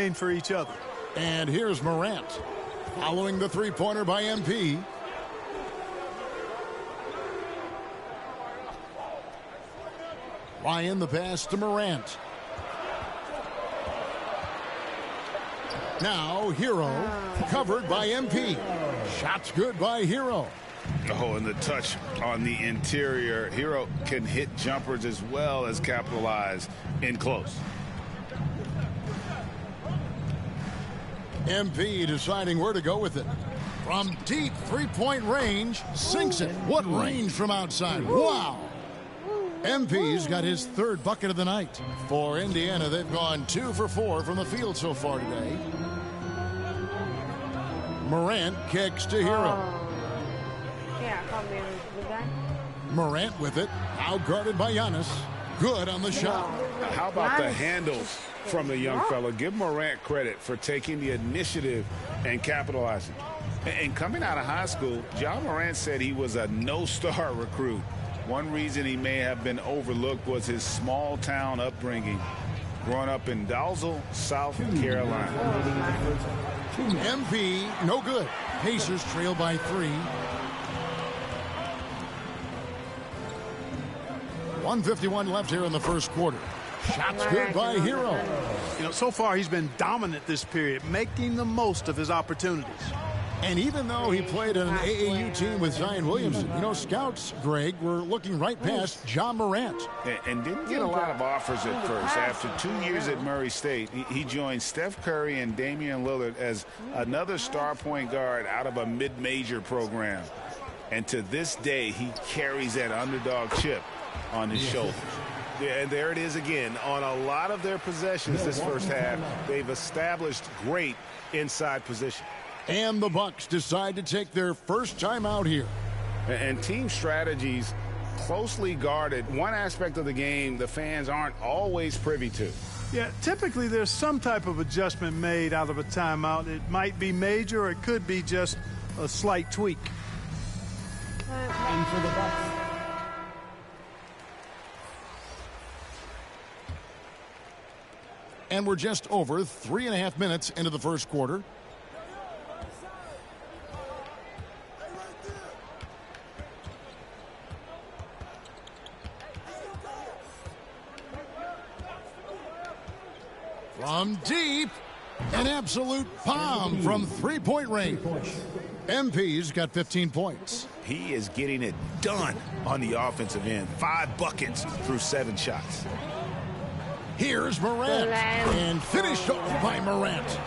train for each other. And here's Morant. Following the three-pointer by MP. Ryan the pass to Morant. Now Hero, covered by MP. Shots good by Hero. Oh, and the touch on the interior. Hero can hit jumpers as well as capitalize in close. MP deciding where to go with it. From deep three-point range, sinks it. What range from outside? Wow! MP's got his third bucket of the night. For Indiana, they've gone 2 for 4 from the field so far today. Morant kicks to Hero. Morant with it, out guarded by Giannis. Good on the shot. How about the handles from the young fella? Give Morant credit for taking the initiative and capitalizing. And coming out of high school, Ja Morant said he was a no-star recruit. One reason he may have been overlooked was his small-town upbringing, growing up in Dalzell, South Carolina. MP, no good. Pacers trail by 3. 1:51 left here in the first quarter. Shots good by Hero. You know, so far he's been dominant this period, making the most of his opportunities. And even though he played on an AAU team with Zion Williamson, you know, scouts, Greg, were looking right past Ja Morant. And didn't get a lot of offers at first. After 2 years at Murray State, he joined Steph Curry and Damian Lillard as another star point guard out of a mid-major program. And to this day, he carries that underdog chip on his shoulder. Yeah, and there it is again. On a lot of their possessions this first half, they've established great inside position. And the Bucks decide to take their first time out here. And team strategies closely guarded. One aspect of the game the fans aren't always privy to. Yeah, typically there's some type of adjustment made out of a timeout. It might be major or it could be just a slight tweak. And for the Bucks. And we're just over 3.5 minutes into the first quarter. From deep, an absolute bomb from three-point range. MP's got 15 points. He is getting it done on the offensive end. 5 buckets through 7 shots. Here's Morant, and finished off by Morant.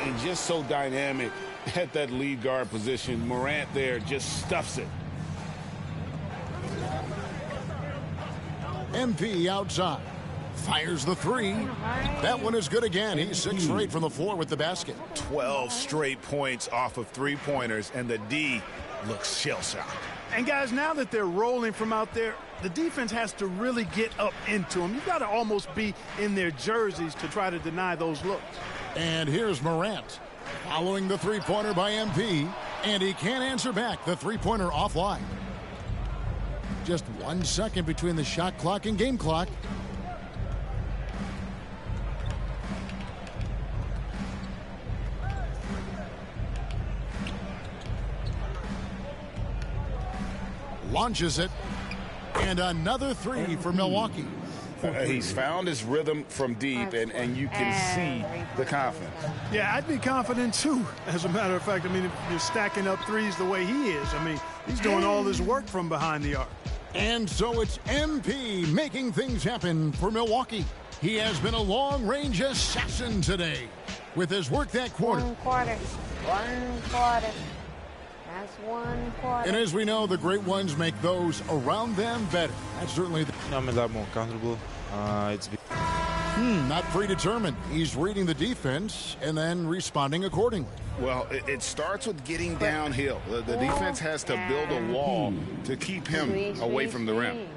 And just so dynamic at that lead guard position. Morant there just stuffs it. MP outside. Fires the 3. That one is good again. He's 6 straight from the floor with the basket. 12 straight points off of 3-pointers, and the D looks shell-shocked. And guys, now that they're rolling from out there, the defense has to really get up into them. You've got to almost be in their jerseys to try to deny those looks. And here's Morant. Following the three-pointer by MP, and he can't answer back. The three-pointer offline. Just 1 second between the shot clock and game clock. Launches it, and another 3 for Milwaukee. He's found his rhythm from deep, and you can see the confidence. Yeah, I'd be confident too. As a matter of fact, I mean, if you're stacking up threes the way he is, I mean, he's doing all this work from behind the arc. And so it's MP making things happen for Milwaukee. He has been a long-range assassin today with his work that quarter. 1 quarter. 1 quarter. That's 1 quarter. And as we know, the great ones make those around them better. That's certainly I'm a lot more comfortable. It's not predetermined. He's reading the defense and then responding accordingly. Well, it starts with getting downhill. The defense has to build a wall to keep him away from the rim.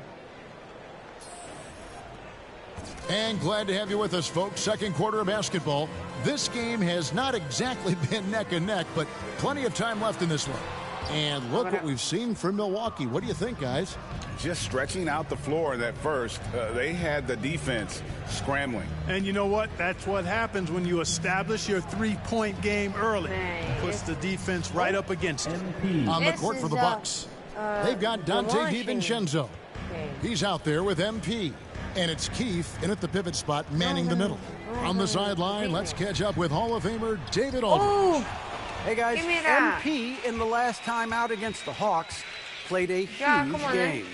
And glad to have you with us, folks. Second quarter of basketball. This game has not exactly been neck and neck, but plenty of time left in this one. And look what we've seen from Milwaukee. What do you think, guys? Just stretching out the floor in that first. They had the defense scrambling. And you know what? That's what happens when you establish your three-point game early. Puts the defense right up against it. On the court for the Bucks, they've got Dante DiVincenzo. He's out there with MP. And it's Keith in at the pivot spot, manning the middle. On the sideline, let's catch up with Hall of Famer David Aldridge. Hey, guys, MP in the last time out against the Hawks played a huge game.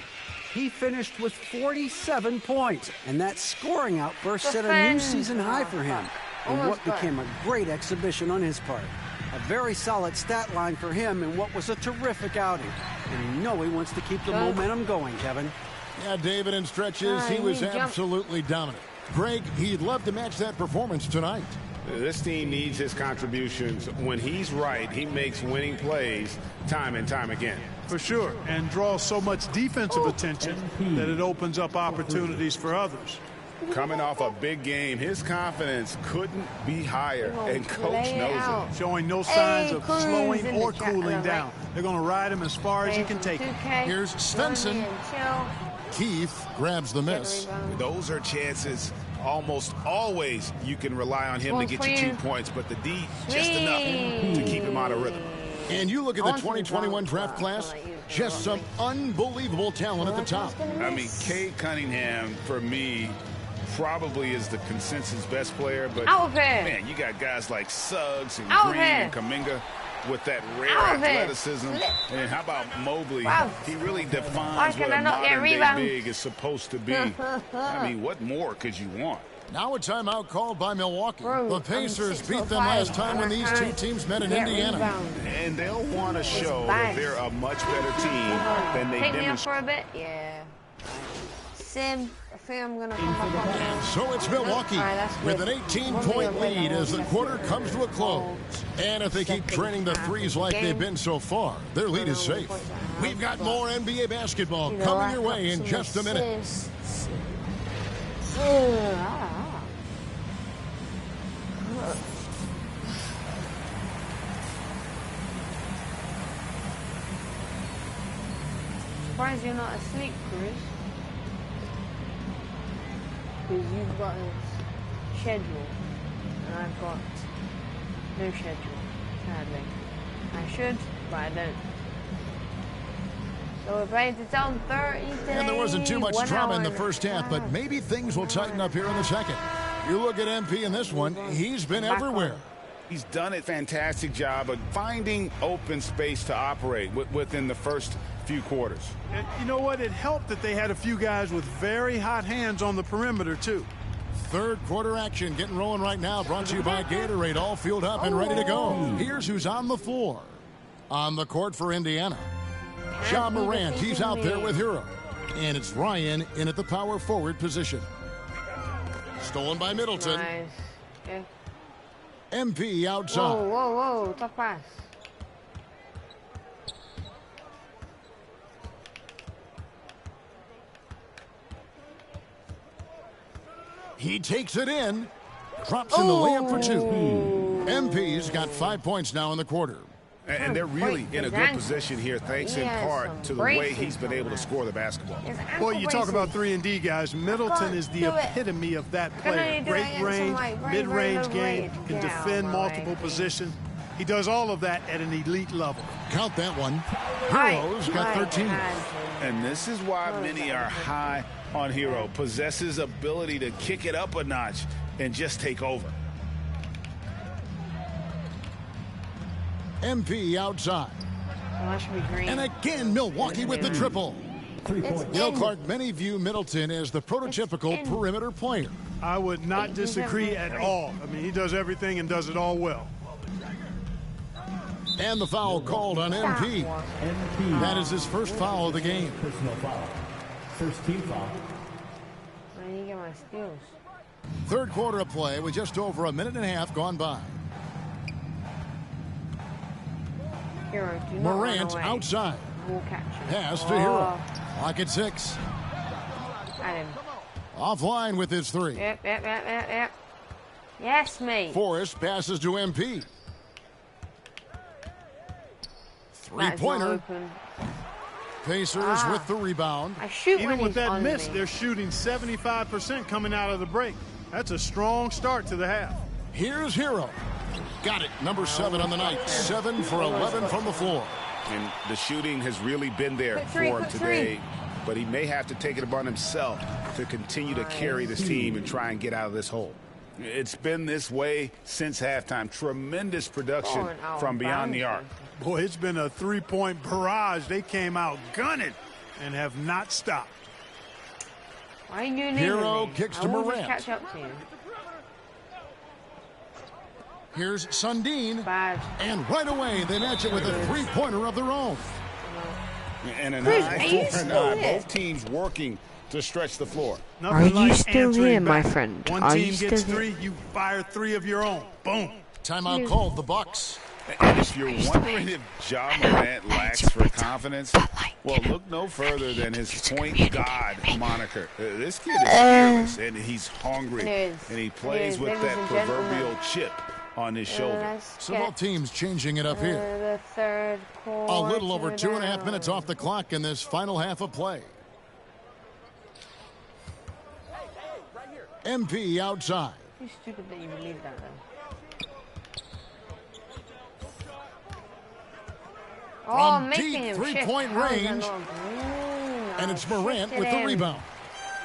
He finished with 47 points, and that scoring outburst set a new season high for him in what became a great exhibition on his part. A very solid stat line for him in what was a terrific outing. And you know he wants to keep the momentum going, Kevin. Yeah, David, in stretches, he was absolutely dominant. Greg, he'd love to match that performance tonight. This team needs his contributions. When he's right, he makes winning plays time and time again. For sure, and draws so much defensive attention that it opens up opportunities for others. Coming off a big game, his confidence couldn't be higher, and Coach knows it. Showing no signs of slowing or cooling down. They're going to ride him as far as he can take him. Here's Svensson. Keith grabs the miss. Those are chances. Almost always you can rely on him to get you 2 points, but the D just enough to keep him out of rhythm. And you look at the 2021 draft class, just some unbelievable talent at the top. I mean, Cade Cunningham, for me, probably is the consensus best player, but man, you got guys like Suggs and Green and Kuminga with that rare athleticism. And how about Mobley? He really defines what a modern-day big is supposed to be. I mean, what more could you want? Now a timeout called by Milwaukee. The Pacers beat them last time when these two teams met in Indiana. And they'll want to show that they're a much better team than they demonstrated. For a bit? Yeah. Sim, I think I'm going to come back on. So it's Milwaukee with an 18-point lead as the quarter comes to a close. And if they keep training the threes like they've been so far, their lead is safe. We've got more NBA basketball coming your way in just a minute. Surprised you're not asleep, Chris. Because you've got a schedule, and I've got no schedule, sadly. I should, but I don't. So we're ready to tell 30 today. And there wasn't too much drama in the first half, but maybe things will tighten up here in the second. You look at MP in this one, he's been everywhere. He's done a fantastic job of finding open space to operate within the first few quarters. And you know what? It helped that they had a few guys with very hot hands on the perimeter, too. Third quarter action getting rolling right now, brought to you by Gatorade, all fueled up and ready to go. Here's who's on the floor. On the court for Indiana, Ja Morant, he's out there with Hero. And it's Ryan in at the power forward position. Stolen by Middleton. Nice. Yeah. MP outside. Whoa, tough pass. He takes it in. Drops in the layup for two. MP's got 5 points now in the quarter. And they're really in a good position here, thanks in part to the way he's been able to score the basketball. Boy, you talk about 3-and-D guys. Middleton is the epitome of that player. Great range, mid-range game, can defend multiple positions. He does all of that at an elite level. Count that one. Hero's got 13. And this is why many are high on Hero. Possesses ability to kick it up a notch and just take over. MP outside. And again, Milwaukee with the triple. You know, Clark, many view Middleton as the prototypical perimeter player. I would not disagree at all. I mean, he does everything and does it all well. And the foul called on MP. That is his first foul of the game. Personal foul. First team foul. I need to get my skills. Third quarter of play with just over a minute and a half gone by. Hero, do not Morant run away. outside. We'll catch him. Pass to Hero. Clock at 6. At him. Offline with his three. Yep. Yes, mate. Forrest passes to MP. Three-pointer. Pacers with the rebound. I shoot Even with that miss, me. they're shooting 75% coming out of the break. That's a strong start to the half. Here's Hero. Got it. Number 7 on the night. 7 for 11 from the floor. And the shooting has really been there for him today. But he may have to take it upon himself to continue to carry this team and try and get out of this hole. It's been this way since halftime. Tremendous production from beyond the arc. Boy, it's been a three-point barrage. They came out gunning and have not stopped. Why are you doing Hero kicks to Morant. Catch up to you. Here's Sundin. Bad. And right away, they match it with a three-pointer of their own. And an eye for an eye. Both teams working to stretch the floor. Are you still here, my friend? One team gets 3, you fire 3 of your own. Boom. Timeout called, the Bucks. And if you're wondering if Ja Morant lacks for confidence, well, look no further than his point god moniker. This kid is fearless, and he's hungry, and he plays with that proverbial chip on his shoulder. So both teams changing it up here. The third quarter. A little over 2.5 minutes off the clock in this final half of play. MP outside. Too stupid that you believe that, though. From deep three-point range. And it's Morant with the rebound.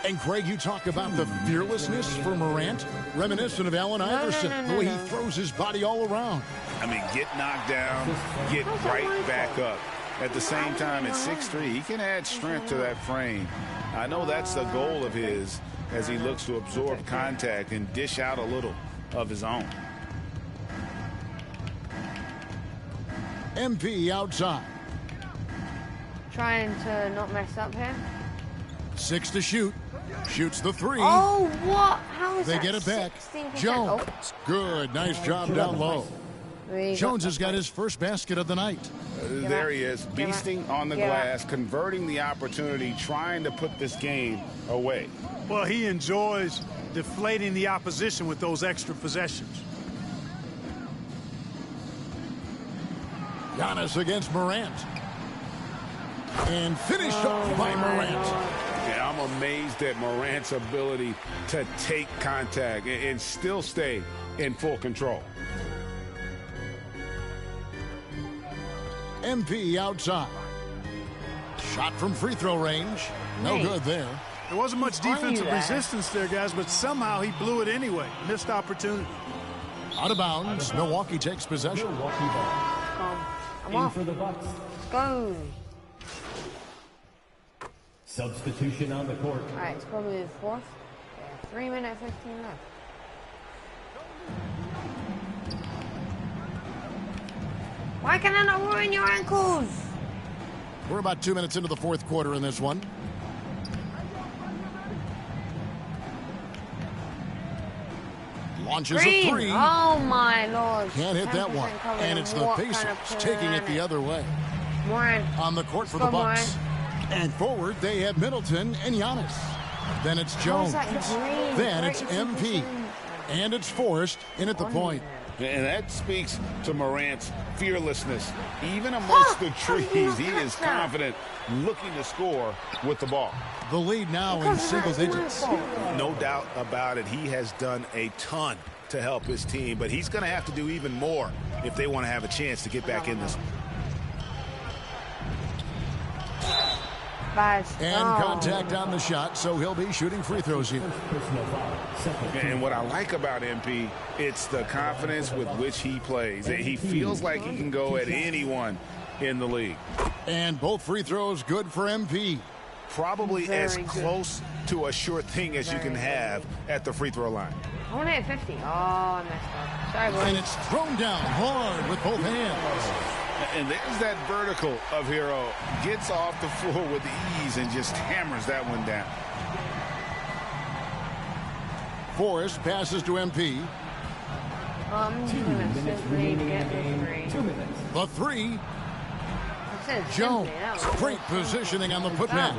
And Greg, you talk about the fearlessness for Morant, reminiscent of Allen Iverson, the way he throws his body all around. I mean, get knocked down, get right back up. At the same time, at 6'3", he can add strength to that frame. I know that's the goal of his as he looks to absorb contact and dish out a little of his own. MP outside. Trying to not mess up here. 6 to shoot. Shoots the 3. Oh, what? How is they that? Get it back. 16%? Jones. Oh. Good. Nice job down low. Jones has got his first basket of the night. There he is, beasting on the glass, converting the opportunity, trying to put this game away. Well, he enjoys deflating the opposition with those extra possessions. Giannis against Morant. And finished off by Morant. Yeah, I'm amazed at Morant's ability to take contact and still stay in full control. MP outside. Shot from free throw range. No good there. There wasn't much defensive resistance there, guys, but somehow he blew it anyway. Missed opportunity. Out of bounds. Milwaukee takes possession. Milwaukee ball. In for the Bucks. Let's go. Substitution on the court. All right, it's probably the fourth. Yeah, 3 minutes, 15 left. Why can I not ruin your ankles? We're about 2 minutes into the fourth quarter in this one. Launches a 3. Oh, my Lord. Can't hit that one. And it's the Pacers taking it the other way. Morant. On the court for the Bucks. And forward, they have Middleton and Giannis. Then it's Jones. Then it's MP. And it's Forrest in at the point. And that speaks to Morant's fearlessness. Even amongst the trees, he is confident, looking to score with the ball. The lead now in single digits. No doubt about it. He has done a ton to help his team, but he's going to have to do even more if they want to have a chance to get back in this. And contact on the shot, so he'll be shooting free throws here. And what I like about MP, it's the confidence with which he plays. He feels like he can go at anyone in the league. And both free throws good for MP. Probably as close to a sure thing as you can have at the free throw line. I want to hit 50. Oh, I messed up. Sorry, boys. And it's thrown down hard with both hands. And there's that vertical of Hero. Gets off the floor with ease and just hammers that one down. Forrest passes to MP. 2 minutes remaining in the game. 2 minutes. The 3. Jones. Great positioning on the putback.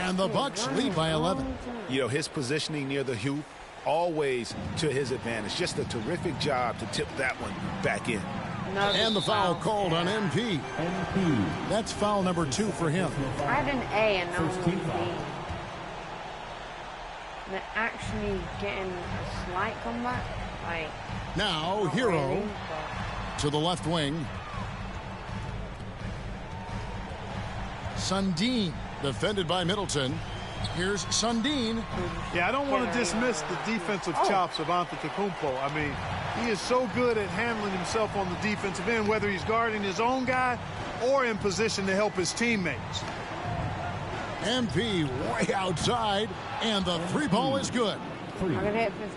And the Bucks lead by 11. You know, his positioning near the hoop, always to his advantage. Just a terrific job to tip that one back in. And the foul called on MP. That's foul number 2 for him. I had an A and now I'm B. They're actually getting a slight comeback. Like, now, Hero really, to the left wing. Sundin, defended by Middleton. Here's Sundin. Yeah, I don't want to dismiss the defensive chops of Antetokounmpo. I mean, he is so good at handling himself on the defensive end, whether he's guarding his own guy or in position to help his teammates. MP way outside, and the 3 ball is good.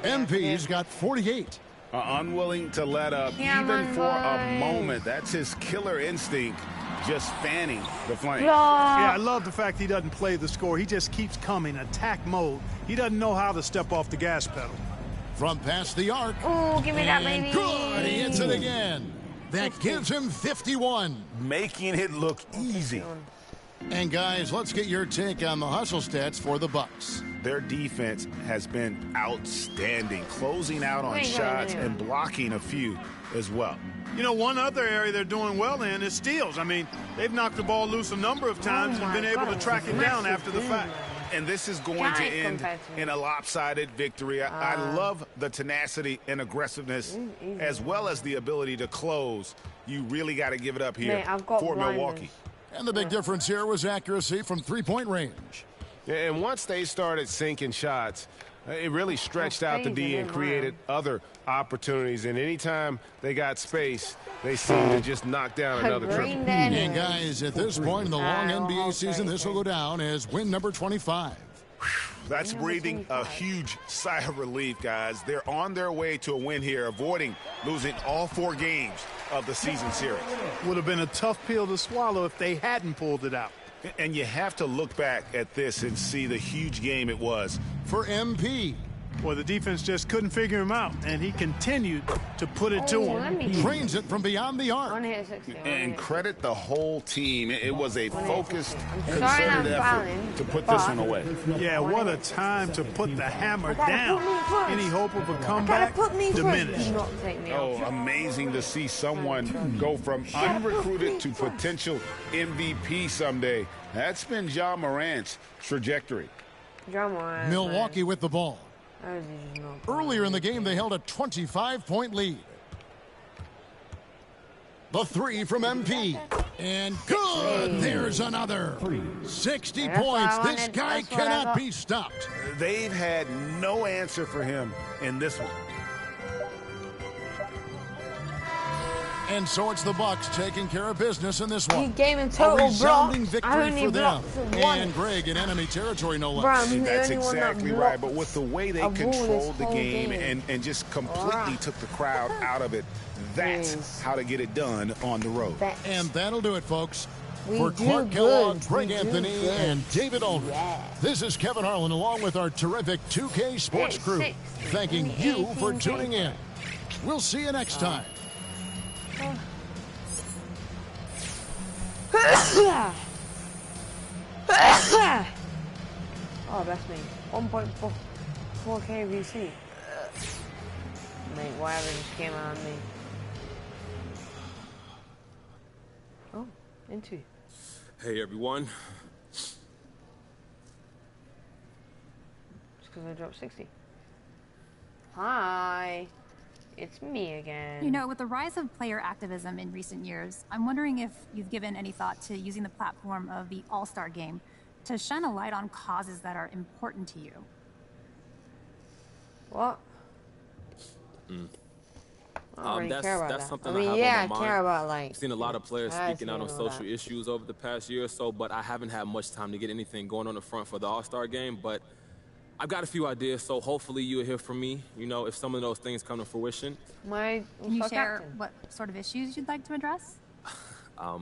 MP's got 48. Unwilling to let up even for a moment. That's his killer instinct, just fanning the flame. Yeah, I love the fact he doesn't play the score. He just keeps coming, attack mode. He doesn't know how to step off the gas pedal. From past the arc. Oh, give me that, baby. Good, he hits it again. That gives him 51. Making it look easy. And guys, let's get your take on the hustle stats for the Bucks. Their defense has been outstanding, closing out on shots and blocking a few as well. You know, one other area they're doing well in is steals. I mean, they've knocked the ball loose a number of times and been able to track it down after the fact. And this is going to end in a lopsided victory. I love the tenacity and aggressiveness as well as the ability to close. You really got to give it up here for Milwaukee. And the big difference here was accuracy from 3-point range. Yeah, and once they started sinking shots, it really stretched out the D and created other opportunities. And anytime they got space, they seemed to just knock down another triple. And guys, at this point in the long NBA season, this will go down as win number 25. That's breathing a huge sigh of relief, guys. They're on their way to a win here, avoiding losing all 4 games of the season series. Would have been a tough pill to swallow if they hadn't pulled it out. And you have to look back at this and see the huge game it was for MP. Well, the defense just couldn't figure him out, and he continued to put it to him. Trains it from beyond the arc. And credit the whole team. It was a focused, concerted effort to put this one away. Yeah, what a time to put the hammer down. Any hope of a comeback diminished. Oh, amazing to see someone go from unrecruited to potential MVP someday. That's been Ja Morant's trajectory. Milwaukee with the ball. Earlier in the game, they held a 25-point lead. The 3 from MP. And good! There's another. 60 points. This guy cannot be stopped. They've had no answer for him in this one. And so it's the Bucks taking care of business in this one. Game in total, a resounding victory for them. One. And Greg in enemy territory, no less. That's exactly right. But with the way they controlled the game and just completely took the crowd out of it, that's how to get it done on the road. And that'll do it, folks. For Clark Kellogg, Greg Anthony, and David Aldridge, this is Kevin Harlan along with our terrific 2K Sports crew, thanking you for tuning in. We'll see you next time. Oh, that's me. 1.4K VC. Mate, whatever just came on me. Oh, into. Hey everyone. Just because I dropped 60. Hi. It's me again. You know, with the rise of player activism in recent years, I'm wondering if you've given any thought to using the platform of the All-Star Game to shine a light on causes that are important to you. What? I don't really care about that's that. something I mean, I have yeah, on my mind. I care about, like, I've seen a lot of players speaking out on social issues over the past year or so, but I haven't had much time to get anything going on the front for the All-Star Game, but I've got a few ideas, so hopefully you'll hear from me, you know, if some of those things come to fruition. Can you share what sort of issues you'd like to address? I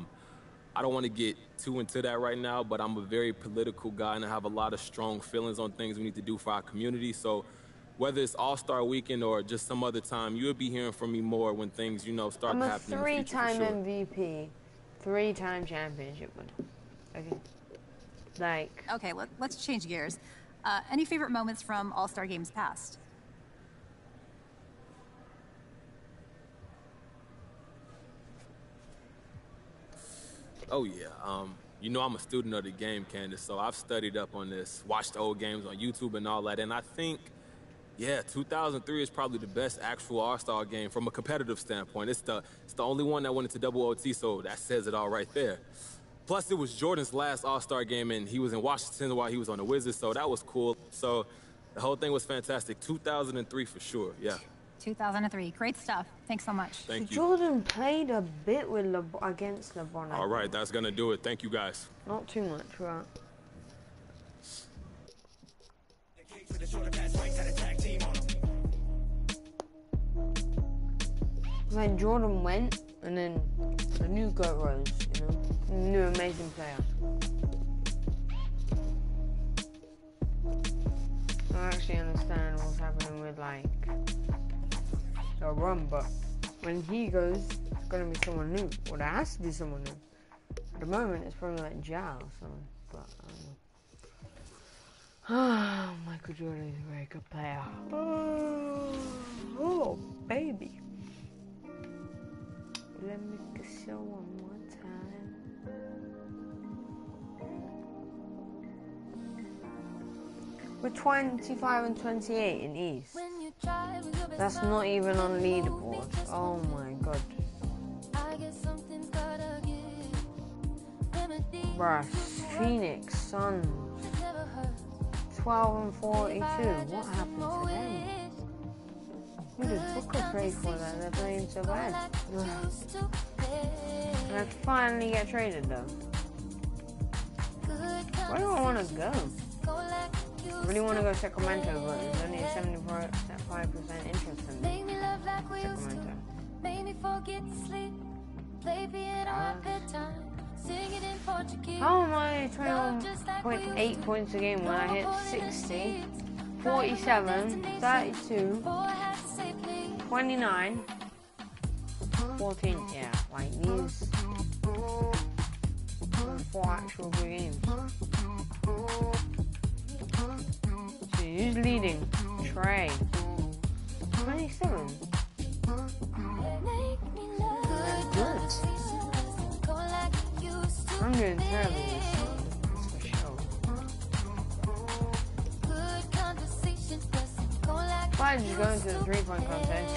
don't want to get too into that right now, but I'm a very political guy, and I have a lot of strong feelings on things we need to do for our community. So whether it's All-Star Weekend or just some other time, you'll be hearing from me more when things, you know, start to happen in the future. I'm a 3-time MVP, 3-time championship winner. Okay. Like. Okay, let's change gears. Any favorite moments from All-Star Games past? Oh, yeah. You know I'm a student of the game, Candace, so I've studied up on this, watched old games on YouTube and all that, and I think, yeah, 2003 is probably the best actual All-Star game from a competitive standpoint. It's the only one that went into double OT, so that says it all right there. Plus, it was Jordan's last All-Star game, and he was in Washington while he was on the Wizards, so that was cool. So the whole thing was fantastic. 2003 for sure, yeah. 2003. Great stuff. Thanks so much. Thank you. Jordan played a bit with against LeBron. All right, that's going to do it. Thank you, guys. Not too much, right? When Jordan went, and then a new GOAT rose, you know? New amazing player. I actually understand what's happening with, like, the run, but when he goes, it's gonna be someone new. Well, there has to be someone new. At the moment, it's probably like Ja or something, but I don't know. Michael Jordan is a very good player. Oh, baby. Let me kiss you one more time. We're 25 and 28 in East. That's not even on leaderboard. Oh my god. Bruh, Phoenix Suns 12 and 42. What happened to them? Who did Booker trade for that? They're playing so bad. And I finally get traded though. Where do I want to go? I really want to go Sacramento, but there's only a 75% interest in Sacramento. How am I 21.8 points a game when I hit 60, 47, 32, 29, 14? Yeah, like these 4 actual good games. So who's leading? Trey. 27. Good. I'm doing terrible this time, that's for sure. If I just go into the 3-point contest,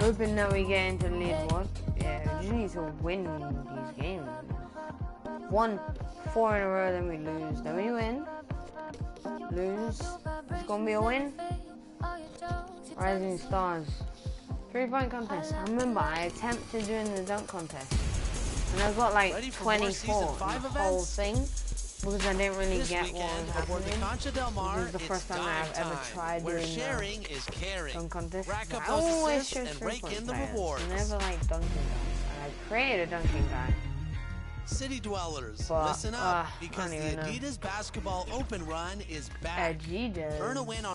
hoping that we get into the leaderboard. Yeah, we just need to win these games. 4 in a row, then we lose, then we win. Lose. It's gonna be a win. Rising Stars. 3-point contest. I remember I attempted doing the dunk contest. And I got like 24 in the whole thing because I didn't really get what was happening. This is the first time I've ever tried doing the dunk contest. I always chose 3-point players. I never like dunking guys. I created a dunking guy. City dwellers, but, listen up because the Adidas Basketball Open Run is back. Adidas. Earn a win on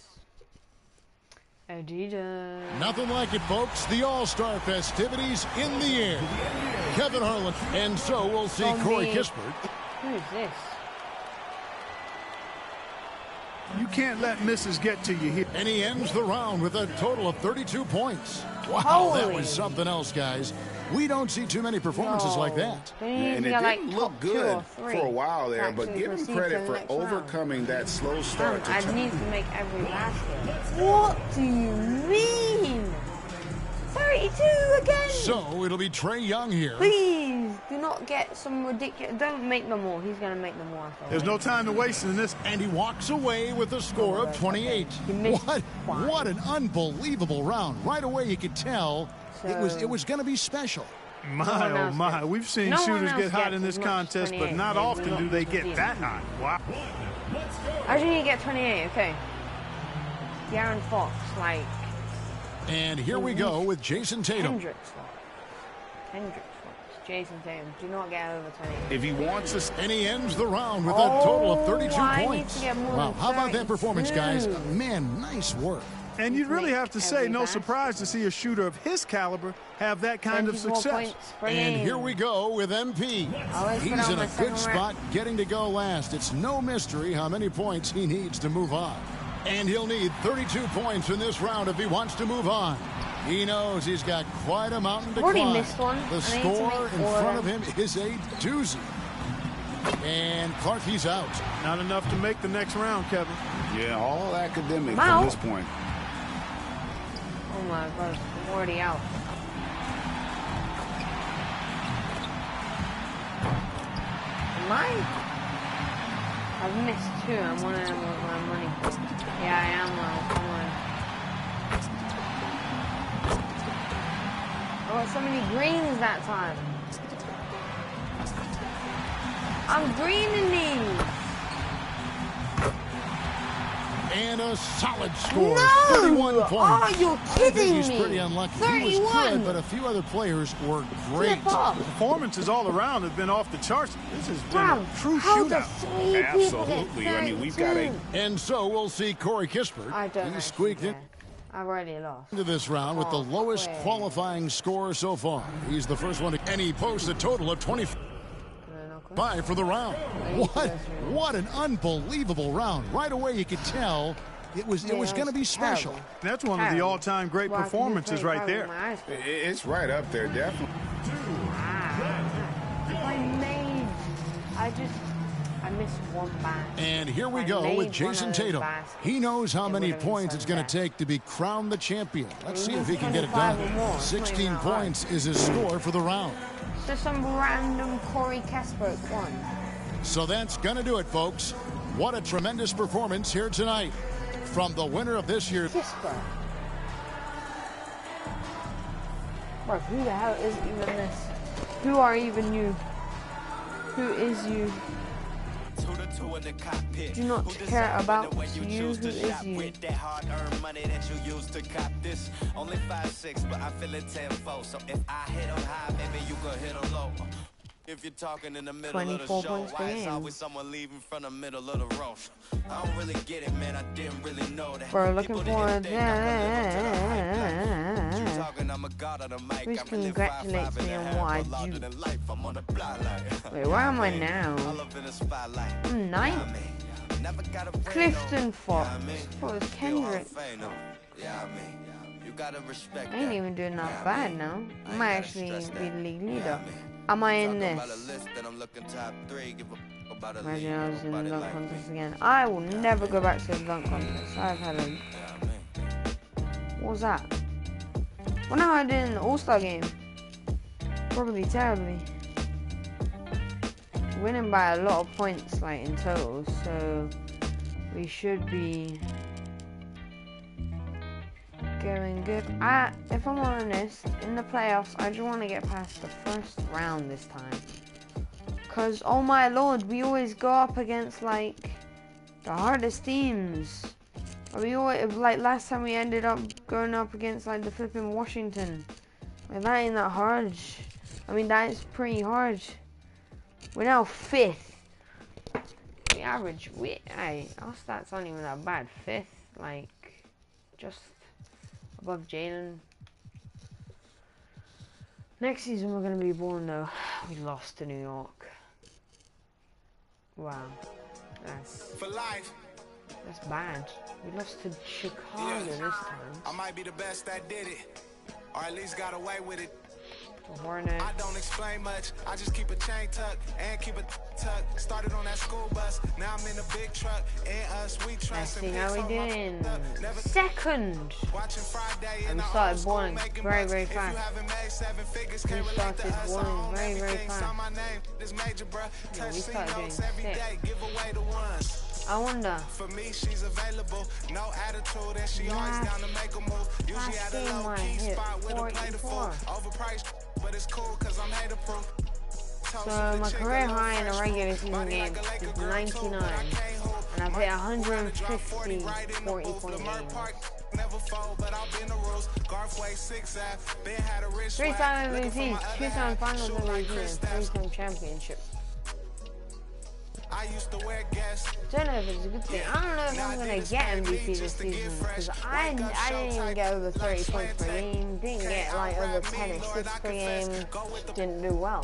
Adidas. Nothing like it, folks. The All-Star festivities in the air. Kevin Harlan, and so we'll see Corey Kispert. Who is this? You can't let misses get to you here. And he ends the round with a total of 32 points. Wow, Holy. That was something else, guys. We don't see too many performances like that. And it didn't look good for a while there, but give him credit for overcoming that slow start. I need to make every basket. What do you mean? 32 again? So it'll be Trae Young here. Please do not get some ridiculous. Don't make them more. He's going to make them more. There's no time to waste in this. And he walks away with a score of 28. What an unbelievable round. Right away you could tell it was going to be special. My, oh my. We've seen shooters get hot in this contest, but not often do they get that hot. Wow. I think you get 28, okay. De'Aaron Fox, like. And here we go with Jason Tatum. Hendricks Fox. Jason Tatum. Do not get over 28. If he wants us. And he ends the round with a total of 32 points. Wow, how about that performance, guys? Man, nice work. And you'd really have to say, no surprise to see a shooter of his caliber have that kind of success. And here we go with MP. He's in a good spot getting to go last. It's no mystery how many points he needs to move on. And he'll need 32 points in this round if he wants to move on. He knows he's got quite a mountain to Already climb. missed one. The score in front of him is a doozy. And Clark, he's out. Not enough to make the next round, Kevin. Yeah, all academic Wow. from this point. Oh my gosh, I'm already out. Am I? I've missed two. I'm one of them with my money. Yeah, I am now. Come on. I got so many greens that time. I'm greening these. And a solid score. No! 31 points. Oh, you're kidding He's me. pretty unlucky. 31. He was good, but a few other players were great. The performances all around have been off the charts. This has been a true shootout. Absolutely. I mean, we've got a... And so we'll see Corey Kispert. I don't He squeaked in. I've already lost. Into this round with the lowest qualifying score so far. He's the first one to, and he posts a total of 25 for the round. What an unbelievable round. Right away you could tell it was going to be special. That's one of the all-time great performances right there. It's right up there, definitely. I missed one basket. And here we go with Jason Tatum. He knows how many points it's going to take to be crowned the champion. Let's see if he can get it done. 16 points is his score for the round. Just some random Corey Kispert won. So that's going to do it, folks. What a tremendous performance here tonight from the winner of this year's... Kispert. Bro, who the hell is even this? Who are even you? Who is you? Do not care about you. Who is you? Only 5'6", but I feel it 10-4. So if I hit on high, maybe you could hit on low. If you're talking in the middle of the show, why is always someone leaving from the middle of the row? I don't really get it, man. I didn't really know that. We're looking forward to Please congratulate me on what I do. Wait, where am I now? I'm 9th. Clifton Fox. What was Kendrick? I ain't even doing that bad now. I might actually be the league leader. Am I in this? Imagine I was in the dunk contest again. I will never go back to the dunk contest. I've had a... What was that? What am I doing in the All-Star game? Probably terribly. Winning by a lot of points, like, in total, so... We should be... going good. If I'm honest, in the playoffs, I just want to get past the first round this time. Because, oh my lord, we always go up against, like, the hardest teams. We always, like, last time we ended up going up against, like, the flipping Washington. Like, that ain't that hard. I mean, that is pretty hard. We're now 5th. The average, our stats aren't even that bad. 5th, like, just... above Jalen. Next season we're going to be born though. We lost to New York. Wow. That's bad. We lost to Chicago this time. I might be the best that did it. Or at least got away with it. The Hornets. I don't explain much. I just keep a chain tucked and keep a tuck. Started on that school bus. Now I'm in a big truck. And us, we trust. Let's see how we doing. Second. And we started balling very, very fast. We started balling very, very fast. Yeah, we started doing sick. I wonder. For me, she's available. No attitude, and she always down to make a move. Usually at a low key spot with a plate of food. Overpriced, but it's cool because I'm hater proof. So my career high in a regular season game is 99, and I've hit 150 40-point games. 3-time MVP, 2-time Finals MVP, and 3-time championship. I used to wear gas. Don't know if it's a good thing. I don't know if I'm gonna get MVP this season because I didn't even get over 30 points per game. Didn't get like over 10 assists per game. Didn't do well.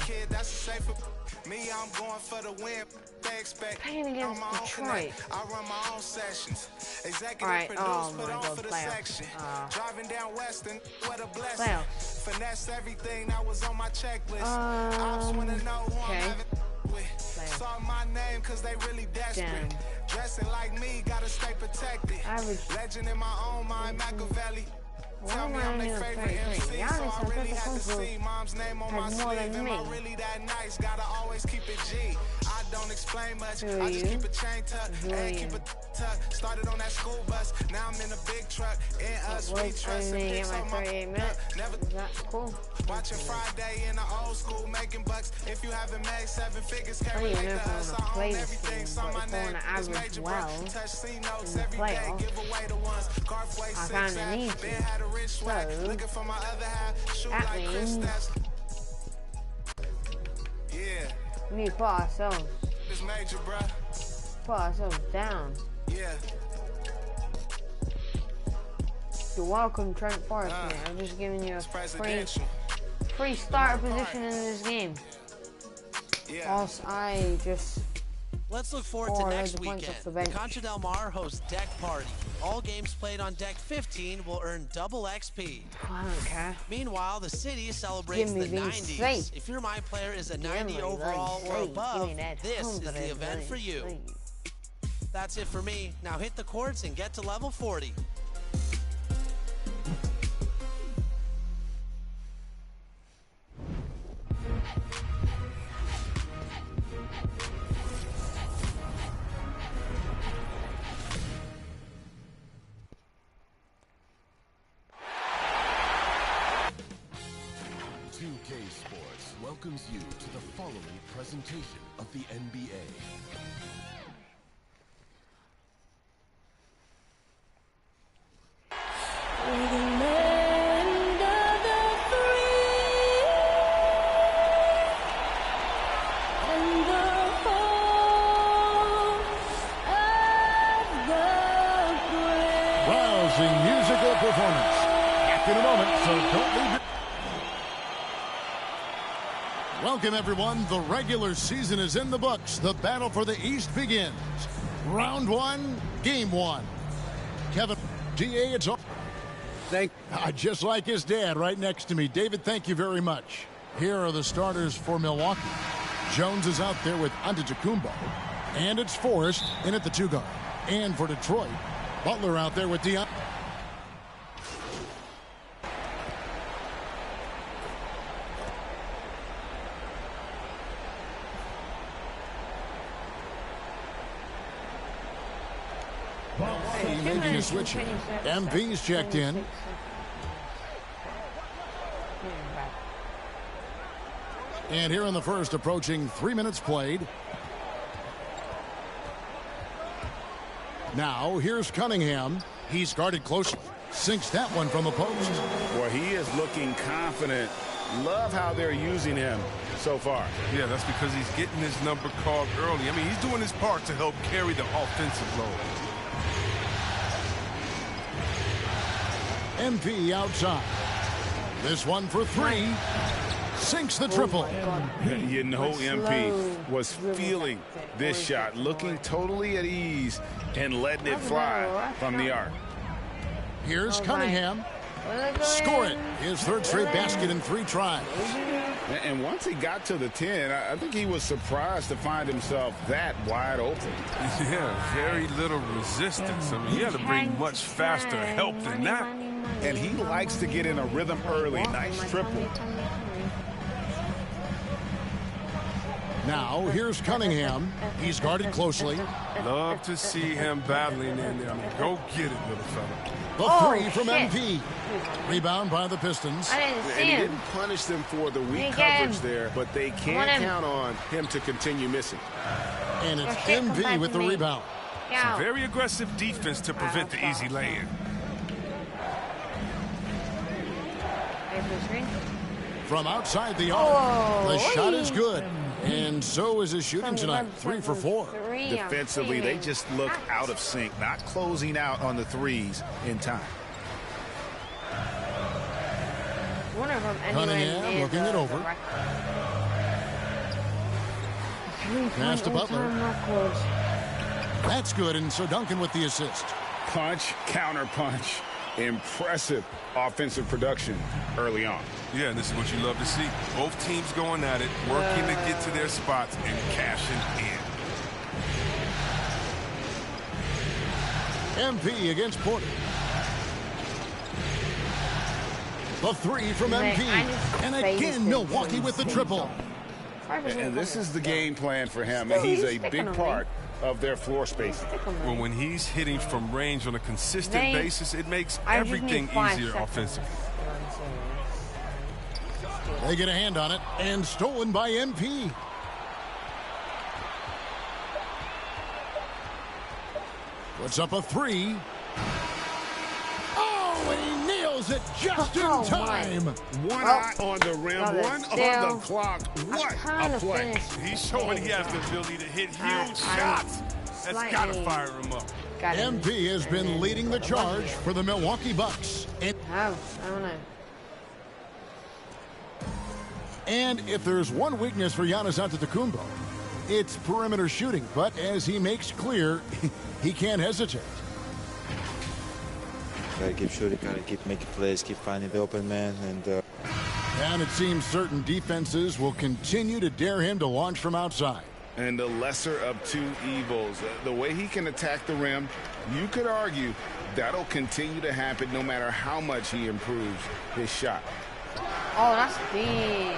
Me, I'm going for the win. They expect playing against Detroit. I run my own sessions. Executive Alright, produce, oh put my on God, for the playoffs. section. Driving down Western, what a blessing. Playoffs. Finesse everything that was on my checklist. Ops wanna know who I'm having with. Saw my name cause they really desperate. Damn. Dressing like me, gotta stay protected. Average. Legend in my own mind, Machiavelli. Tell me I'm their favorite MC, so I really had to see mom's name on my sleeve. Am I really that nice? Gotta always keep it G. I don't explain much, I just keep a chain tucked and keep it tucked. Started on that school bus, now I'm in a big truck. In us, we trust and pics on my never cool. Watching Friday in the old school, making bucks. If you haven't made 7 figures, can't relate to us. I own everything, saw my name is major bro. Touch C notes every day, give away the ones. Garfway 6 Ben had a rich swag, looking for my other half. Shoot like Chris Stapps. Yeah. We need to put ourselves. It's major, bruh. Put ourselves down. Yeah. You're welcome, Trent Forrest, man. I'm just giving you a free starter position in this game. Yeah. Also, I just... Let's look forward to next weekend. Contra Del Mar hosts Deck Party. All games played on Deck 15 will earn double XP. I don't care. Meanwhile, the city celebrates the 90s. If your My Player is a 90 overall or above, this is the event for you. That's it for me. Now hit the courts and get to level 40. Welcomes you to the following presentation of the NBA. Rousing musical performance. Back in a moment, so don't leave. Welcome, everyone. The regular season is in the books. The battle for the East begins. Round 1, game 1. Kevin, GA, it's all. Just like his dad right next to me. David, thank you very much. Here are the starters for Milwaukee. Jones is out there with Antetokounmpo. And it's Forrest in at the 2 guard. And for Detroit, Butler out there with Deion. Making a switch here. MV's checked in. And here in the first, approaching 3 minutes played. Now, here's Cunningham. He's guarded closely. Sinks that one from the post. Well, he is looking confident. Love how they're using him so far. Yeah, that's because he's getting his number called early. I mean, he's doing his part to help carry the offensive load. MP outside. This one for 3. Sinks the triple. You know MP was feeling this shot, looking totally at ease and letting it fly from the arc. Here's Cunningham. Score it. His 3rd straight basket in 3 tries. And once he got to the 10, I think he was surprised to find himself that wide open. Yeah, very little resistance. I mean, he had to bring much faster help than that. And he likes to get in a rhythm early. Nice triple. Now, here's Cunningham. He's guarded closely. Love to see him battling in there. I mean, go get it, little fella. The 3 from MP. Rebound by the Pistons. And he didn't punish them for the weak coverage there, but they can't count on him to continue missing. And it's MV with the rebound. Some very aggressive defense to prevent the easy lay-in. From outside the arc, the shot is good. And so is his shooting tonight, 3 for 4. Defensively, they just look out of sync, not closing out on the threes in time. Cunningham looking it over. Pass to Butler. That's good, and so Duncan with the assist. Punch, counter punch. Impressive offensive production early on. Yeah, and this is what you love to see. Both teams going at it, working to get to their spots and cashing in. MP against Porter. The three from MP. And again, Milwaukee with the triple. And this is the game plan for him. He's a big part of their floor spacing. Well, when he's hitting from range on a consistent basis, it makes everything easier offensively. They get a hand on it, and stolen by MP. Puts up a three. Oh, and he nails it just in time. One eye on the rim, one on the clock. What a play. He's showing he has the ability to hit huge shots. That's got to fire him up. MP has been leading the charge for the Milwaukee Bucks. I don't know. And if there's one weakness for Giannis Antetokounmpo, it's perimeter shooting. But as he makes clear, he can't hesitate. Gotta keep shooting, gotta keep making plays, keep finding the open man. And it seems certain defenses will continue to dare him to launch from outside. And the lesser of two evils. The way he can attack the rim, you could argue that'll continue to happen no matter how much he improves his shot. Oh, that's big.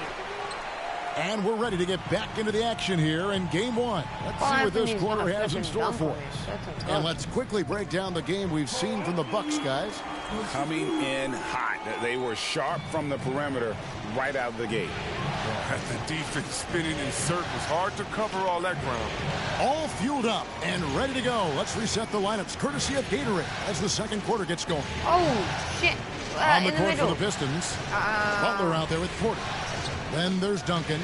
And we're ready to get back into the action here in game one. Let's see what this quarter has in store for us. And let's quickly break down the game we've seen from the Bucks, guys. Coming in hot. They were sharp from the perimeter right out of the gate. The defense spinning in circles. Hard to cover all that ground. All fueled up and ready to go. Let's reset the lineups courtesy of Gatorade as the second quarter gets going. Oh, shit. On the court for the Pistons. Butler out there with Porter. Then there's Duncan.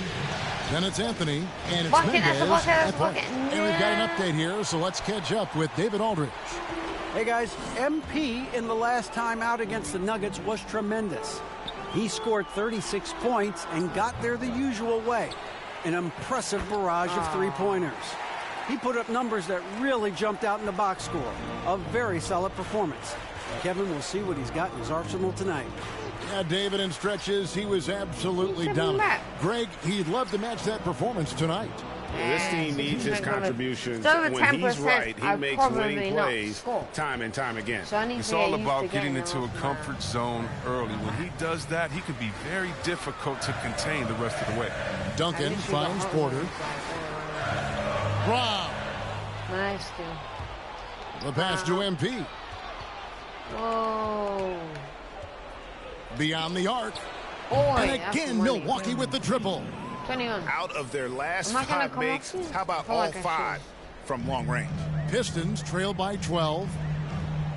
Then it's Anthony. And it's Mendez at point. And we've got an update here, so let's catch up with David Aldridge. Hey, guys. MP in the last time out against the Nuggets was tremendous. He scored 36 points and got there the usual way. An impressive barrage of three-pointers. He put up numbers that really jumped out in the box score. A very solid performance. Kevin will see what he's got in his arsenal tonight. Yeah, David, in stretches, he was absolutely dominant. Greg, he'd love to match that performance tonight. This team needs his contributions. When he's right, he makes winning plays time and time again. It's all about getting into a comfort zone early. When he does that, he can be very difficult to contain the rest of the way. Duncan finds Porter. Brown. Nice, dude. The pass to MP. Whoa. Beyond the arc. Boy, and again, Milwaukee with the triple. 21. Out of their last 5 makes, how about all 5 from long range? Pistons trail by 12.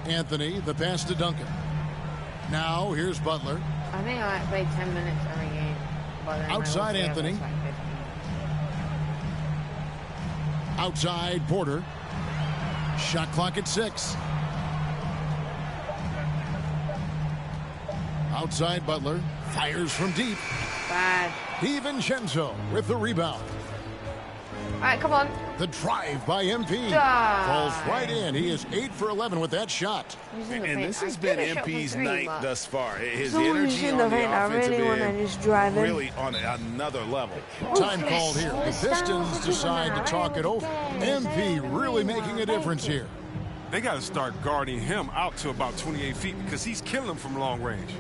Anthony, the pass to Duncan. Now, here's Butler. I think I might play 10 minutes every game. Outside Anthony. Outside Porter. Shot clock at 6. Outside Butler. Fires from deep. Bad. DiVincenzo with the rebound. All right, come on. The drive by MP. Falls right in. He is 8 for 11 with that shot. And this has been MP's night thus far. His energy on the offensive end really on another level. Time called here. The Pistons decide to talk it over. MP really making a difference here. They got to start guarding him out to about 28 feet because he's killing them from long range.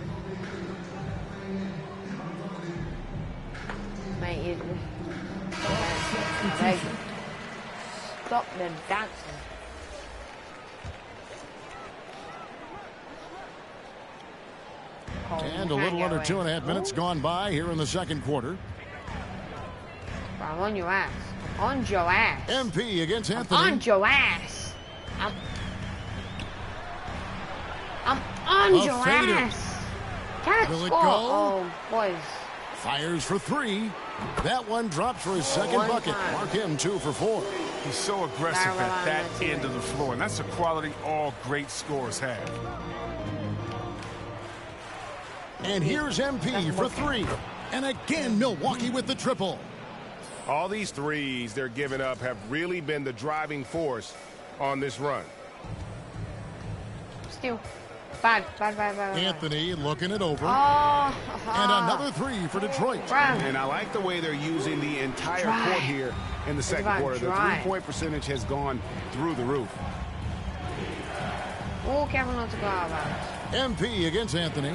Mate, stop the dancing. And a little under 2.5 minutes gone by here in the second quarter. I'm on your ass. I'm on your ass. MP against Anthony. I'm on your ass. I'm on your ass. Can't Will it score. go? Oh, boys. Fires for 3. That one drops for his second bucket. Mark him 2 for 4. He's so aggressive at that end of the floor, and that's a quality all great scorers have. And here's MP for 3. And again, Milwaukee with the triple. All these threes they're giving up have really been the driving force on this run. Steal. Bad. Anthony looking it over. Oh. And another three for Detroit. And I like the way they're using the entire court here in the second quarter. The three-point percentage has gone through the roof. Oh, careful not to go out of bounds. MP against Anthony.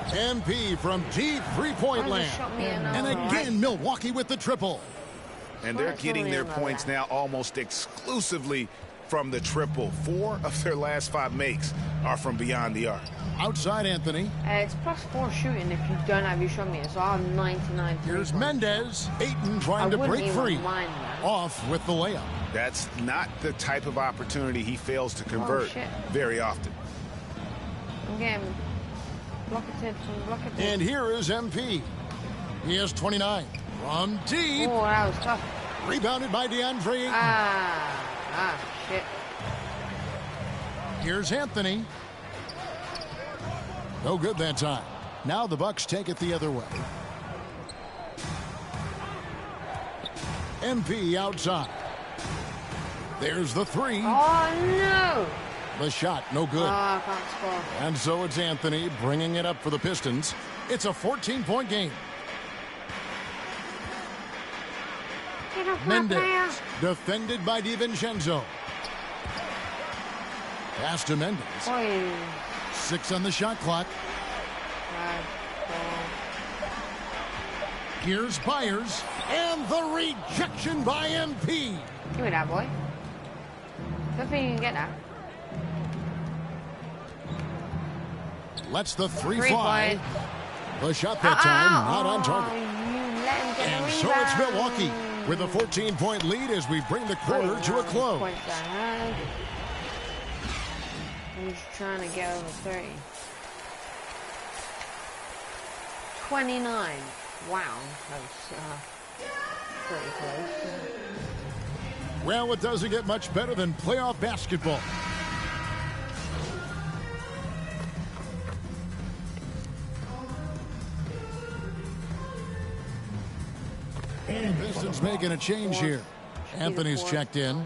MP from deep three-point land. And again, Milwaukee with the triple. And they're getting their points now almost exclusively from the triple. 4 of their last 5 makes are from beyond the arc. Outside Anthony. It's +4 shooting if you don't have your shot meter, so I have 99. Here's Mendez. Ayton trying to break free. Off with the layup. That's not the type of opportunity he fails to convert very often. I'm getting blocketed. And here is MP. He has 29. From deep. Oh, that was tough. Rebounded by DeAndre Ayton. Shit. Here's Anthony. No good that time. Now the Bucks take it the other way. MP outside. There's the three. Oh, no. The shot, no good. I can't score. And so it's Anthony bringing it up for the Pistons. It's a 14-point game. Mendez, defended by DiVincenzo. Pass to Mendez. 6 on the shot clock. Here's Byers, and the rejection by MP. Give me that, boy. Good thing you can get that. Lets the three fly. The shot that time, not on target. And so it's Milwaukee with a 14-point lead as we bring the quarter to a close. He's trying to get over 30. 29. Wow, that was pretty close. Well, it doesn't get much better than playoff basketball. Pistons making a change here. Anthony's checked in.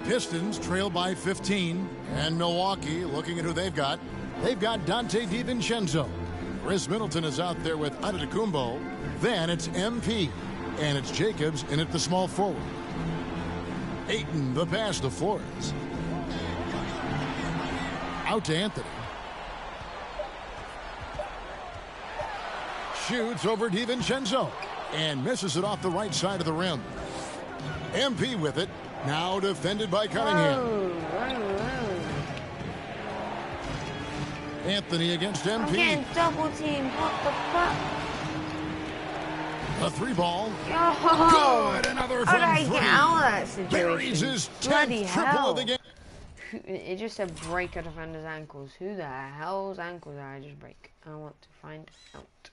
Pistons trail by 15. And Milwaukee, looking at who they've got. They've got Dante DiVincenzo. Chris Middleton is out there with Antetokounmpo. Then it's MP. And it's Jacobs in at the small forward. Ayton, the pass to Flores. Out to Anthony. Shoots over DiVincenzo. And misses it off the right side of the rim. MP with it. Now defended by Cunningham. Anthony against MP. I'm getting double teamed. What the fuck? A three ball. Oh, good. Another how from did I three. get out of that situation? Buries his 10th triple of the game. It just said break a defender's ankles. Who the hell's ankles did I just break? I want to find out.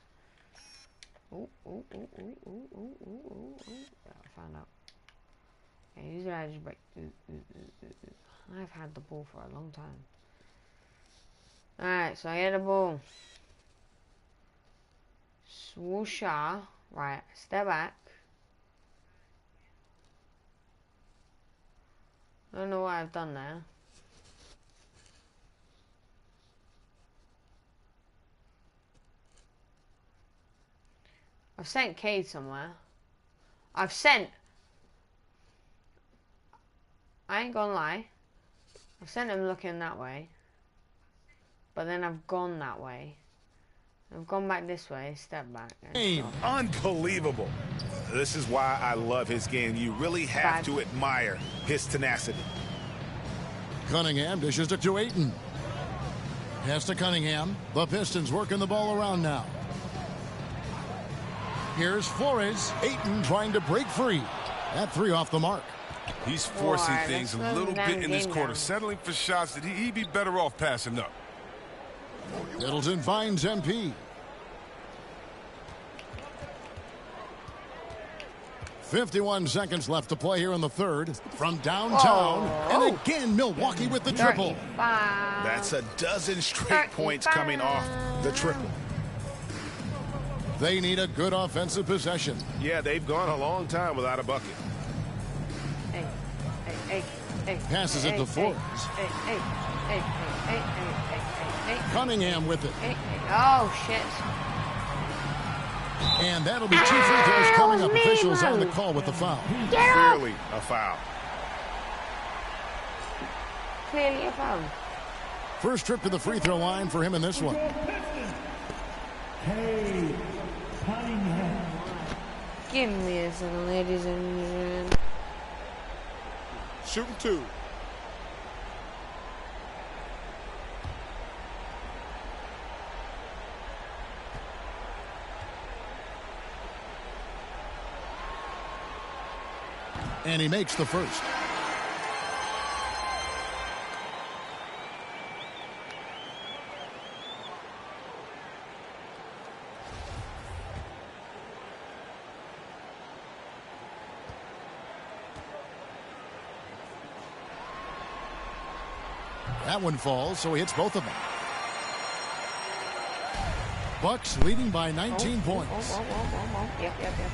Oh, I found out. Okay, who did I just break? I've had the ball for a long time. Alright, so I get the ball. Swoosha. Right, step back. I don't know what I've done there. I've sent Cade somewhere. I ain't gonna lie. I've sent him looking that way. But then I've gone that way. I've gone back this way, step back. Unbelievable. This is why I love his game. You really have to admire his tenacity. Cunningham dishes it to Ayton. Pass to Cunningham. The Pistons working the ball around now. Here's Flores. Ayton trying to break free. That three off the mark. He's forcing things a little bit in this quarter, settling for shots that he'd be better off passing up. Middleton finds MP. 51 seconds left to play here in the third. From downtown. And again, Milwaukee with the triple. That's a dozen straight points coming off the triple. They need a good offensive possession. Yeah, they've gone a long time without a bucket. Passes it to Forbes. Cunningham with it. Oh, shit. And that'll be 2 free throws coming up. Officials on the call with the foul. Clearly a foul. Clearly a foul. First trip to the free throw line for him in this one. Give me a second, ladies and gentlemen. Shooting 2. And he makes the first. That one falls, so he hits both of them. Bucks leading by 19 points. Yep.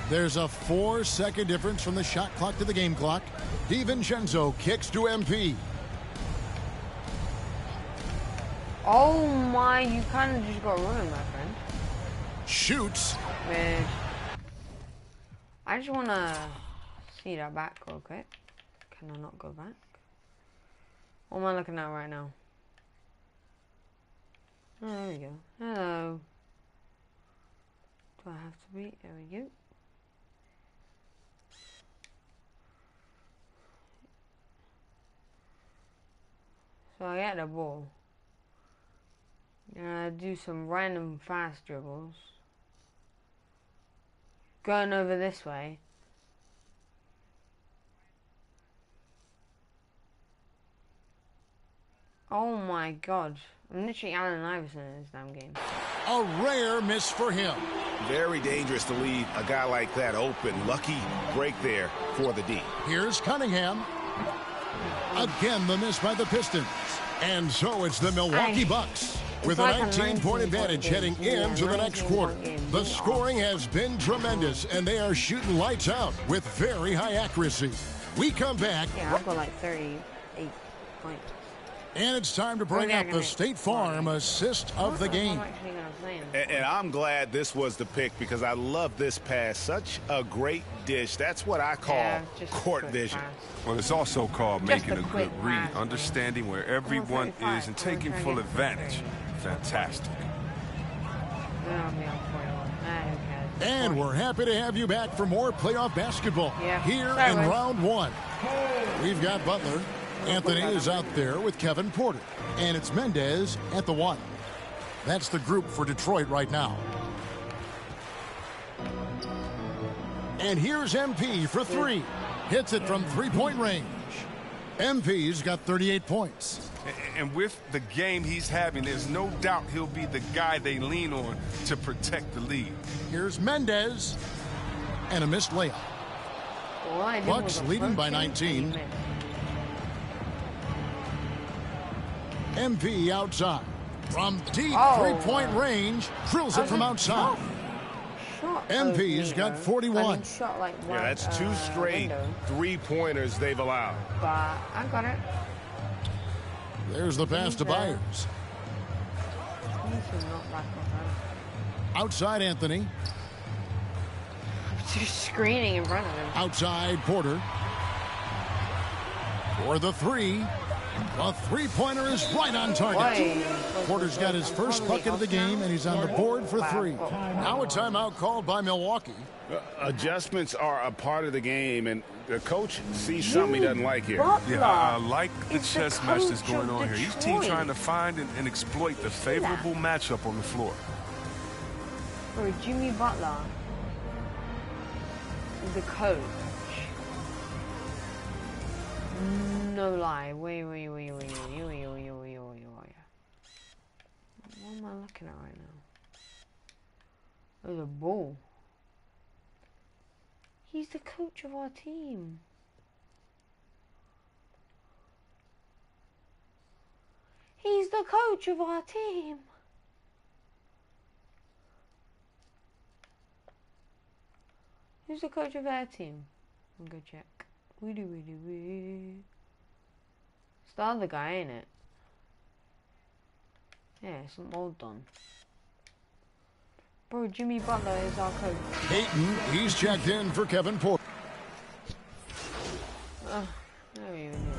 There's a 4-second difference from the shot clock to the game clock. DiVincenzo kicks to MP. Oh my, you kind of just got ruined, my friend. Shoots. Man. I just want to see that back real quick. Can I not go back? What am I looking at right now? Oh, there we go. Hello. Do I have to be? There we go. So I get the ball. Do some random fast dribbles. Going over this way. Oh my god. I'm literally Allen Iverson in this damn game. A rare miss for him. Very dangerous to leave a guy like that open. Lucky break there for the D. Here's Cunningham. Again, the miss by the Pistons. And so it's the Milwaukee Bucks with a 19-point advantage heading into the next quarter. The scoring has been tremendous, and they are shooting lights out with very high accuracy. We come back. Yeah, I've got like 38 points. And it's time to bring out the State Farm assist of the game. And I'm glad this was the pick because I love this pass. Such a great dish. That's what I call court vision. Well, it's also called making a good read, understanding where everyone is and taking full advantage. Fantastic. And we're happy to have you back for more playoff basketball here in round one. We've got Butler. Anthony is out there with Kevin Porter. And it's Mendez at the 1. That's the group for Detroit right now. And here's MP for 3. Hits it from three-point range. MP's got 38 points. And with the game he's having, there's no doubt he'll be the guy they lean on to protect the lead. Here's Mendez. And a missed layup. Bucks leading by 19. MP outside. From deep three-point range, drills it from outside. MP's got 41. Like yeah, that's 2 straight three-pointers they've allowed. But I got it. There's the pass to Byers. Outside Anthony. Just screening in front of him. Outside Porter. For the 3. A three-pointer is right on target. Porter's got his first bucket of the game, and he's on the board for 3. Now a timeout called by Milwaukee. Adjustments are a part of the game, and the coach sees something he doesn't like here. Yeah, I like the chess match that's going on here. Each team trying to find and exploit the favorable matchup on the floor. For Jimmy Butler, the coach. No lie. Wait. What am I looking at right now? There's a ball. He's the coach of our team. He's the coach of our team. Who's the coach of our team? I'm gonna check. It's the other guy, ain't it? Yeah, it's all done. Bro, Jimmy Butler is our coach. Ayton, he's checked in for Kevin Porter.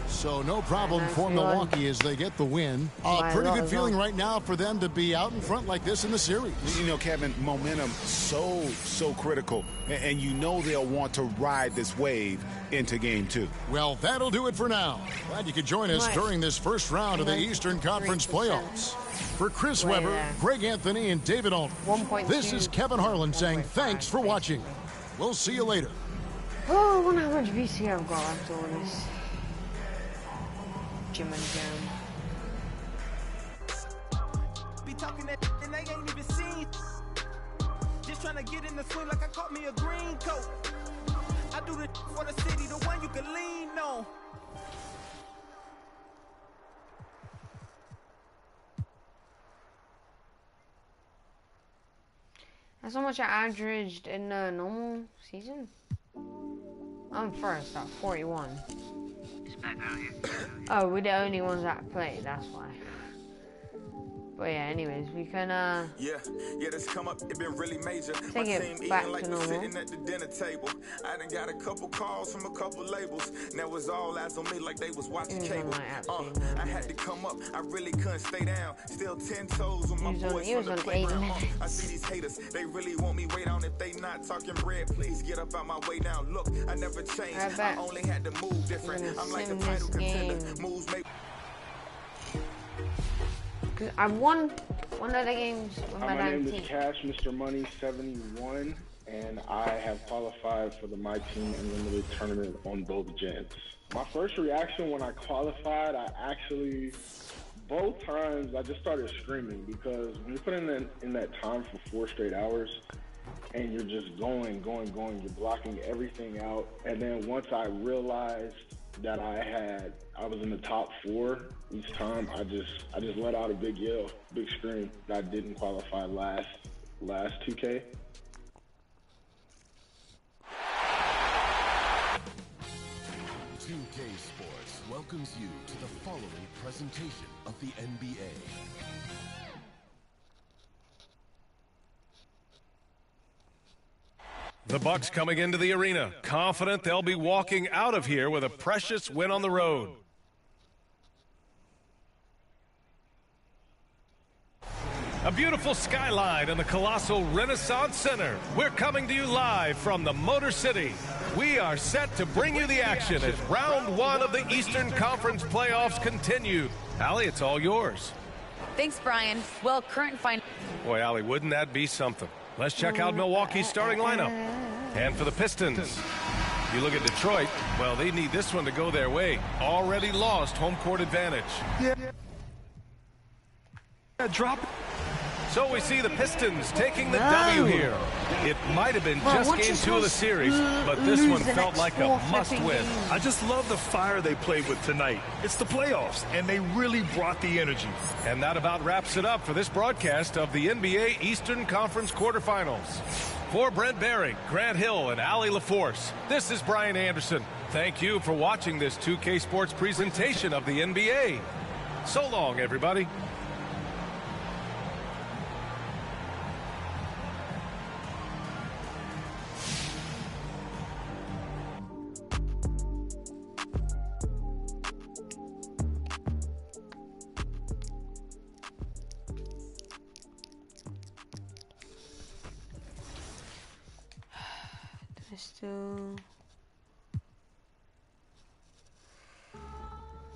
So no problem for Milwaukee as they get the win. A pretty good feeling right now for them to be out in front like this in the series. You know, Kevin, momentum so critical. And you know they'll want to ride this wave into game 2. Well, that'll do it for now. Glad you could join us during this first round of the Eastern Conference playoffs. For Chris Webber, Greg Anthony, and David Aldridge, this is Kevin Harlan saying thanks for watching. We'll see you later. Oh, I wonder how much VC I've got after all this. Jim and Jam. Be talking that and they ain't even seen. Just trying to get in the swing like I caught me a green coat. I do the for the city, the one you can lean on. That's how much I averaged in the normal season. I'm first at 41. Oh, we're the only ones that play, that's why. But yeah, anyways, we can yeah, this come up, it been really major. Take it back to normal. Sitting at the dinner table. I done got a couple calls from a couple labels. Now was all eyes on me like they was watching cable. I had to come up, I really couldn't stay down. Still 10 toes with my boys on the playground. I see these haters, they really want me way down. If they not talking bread, please get up out my way down. Look, I never changed, I only had to move different. I'm like a title contender, moves make. I won one of the games with my name is Cash Mr. Money 71, and I have qualified for the My Team Unlimited tournament on both gens. My first reaction when I qualified, both times I just started screaming, because when you put in that time for 4 straight hours, and you're just going, you're blocking everything out, and then once I realized that I was in the top 4 each time, I just let out a big yell, big scream. I didn't qualify last 2K. Sports welcomes you to the following presentation of the NBA. The Bucks coming into the arena, confident they'll be walking out of here with a precious win on the road. A beautiful skyline in the colossal Renaissance Center. We're coming to you live from the Motor City. We are set to bring you the action as round 1 of the Eastern Conference playoffs continue. Allie, it's all yours. Thanks, Brian. Well, current final. Boy, Allie, wouldn't that be something? Let's check out Milwaukee's starting lineup. And for the Pistons, you look at Detroit, well, they need this one to go their way. Already lost home court advantage. Drop. So we see the Pistons taking the W here. It might have been just game 2 of the series, but this one felt like a must-win. I just love the fire they played with tonight. It's the playoffs, and they really brought the energy. And that about wraps it up for this broadcast of the NBA Eastern Conference quarterfinals. For Brent Barry, Grant Hill, and Allie LaForce, this is Brian Anderson. Thank you for watching this 2K Sports presentation of the NBA. So long, everybody.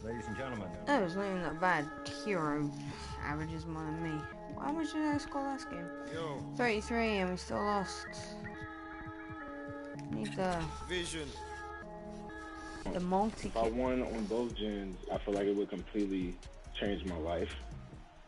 Ladies and gentlemen. That was not even that bad. Hero averages more than me. How much did I score last game? 33, and we still lost. Need the vision. The multi. If I won on both gens, I feel like it would completely change my life.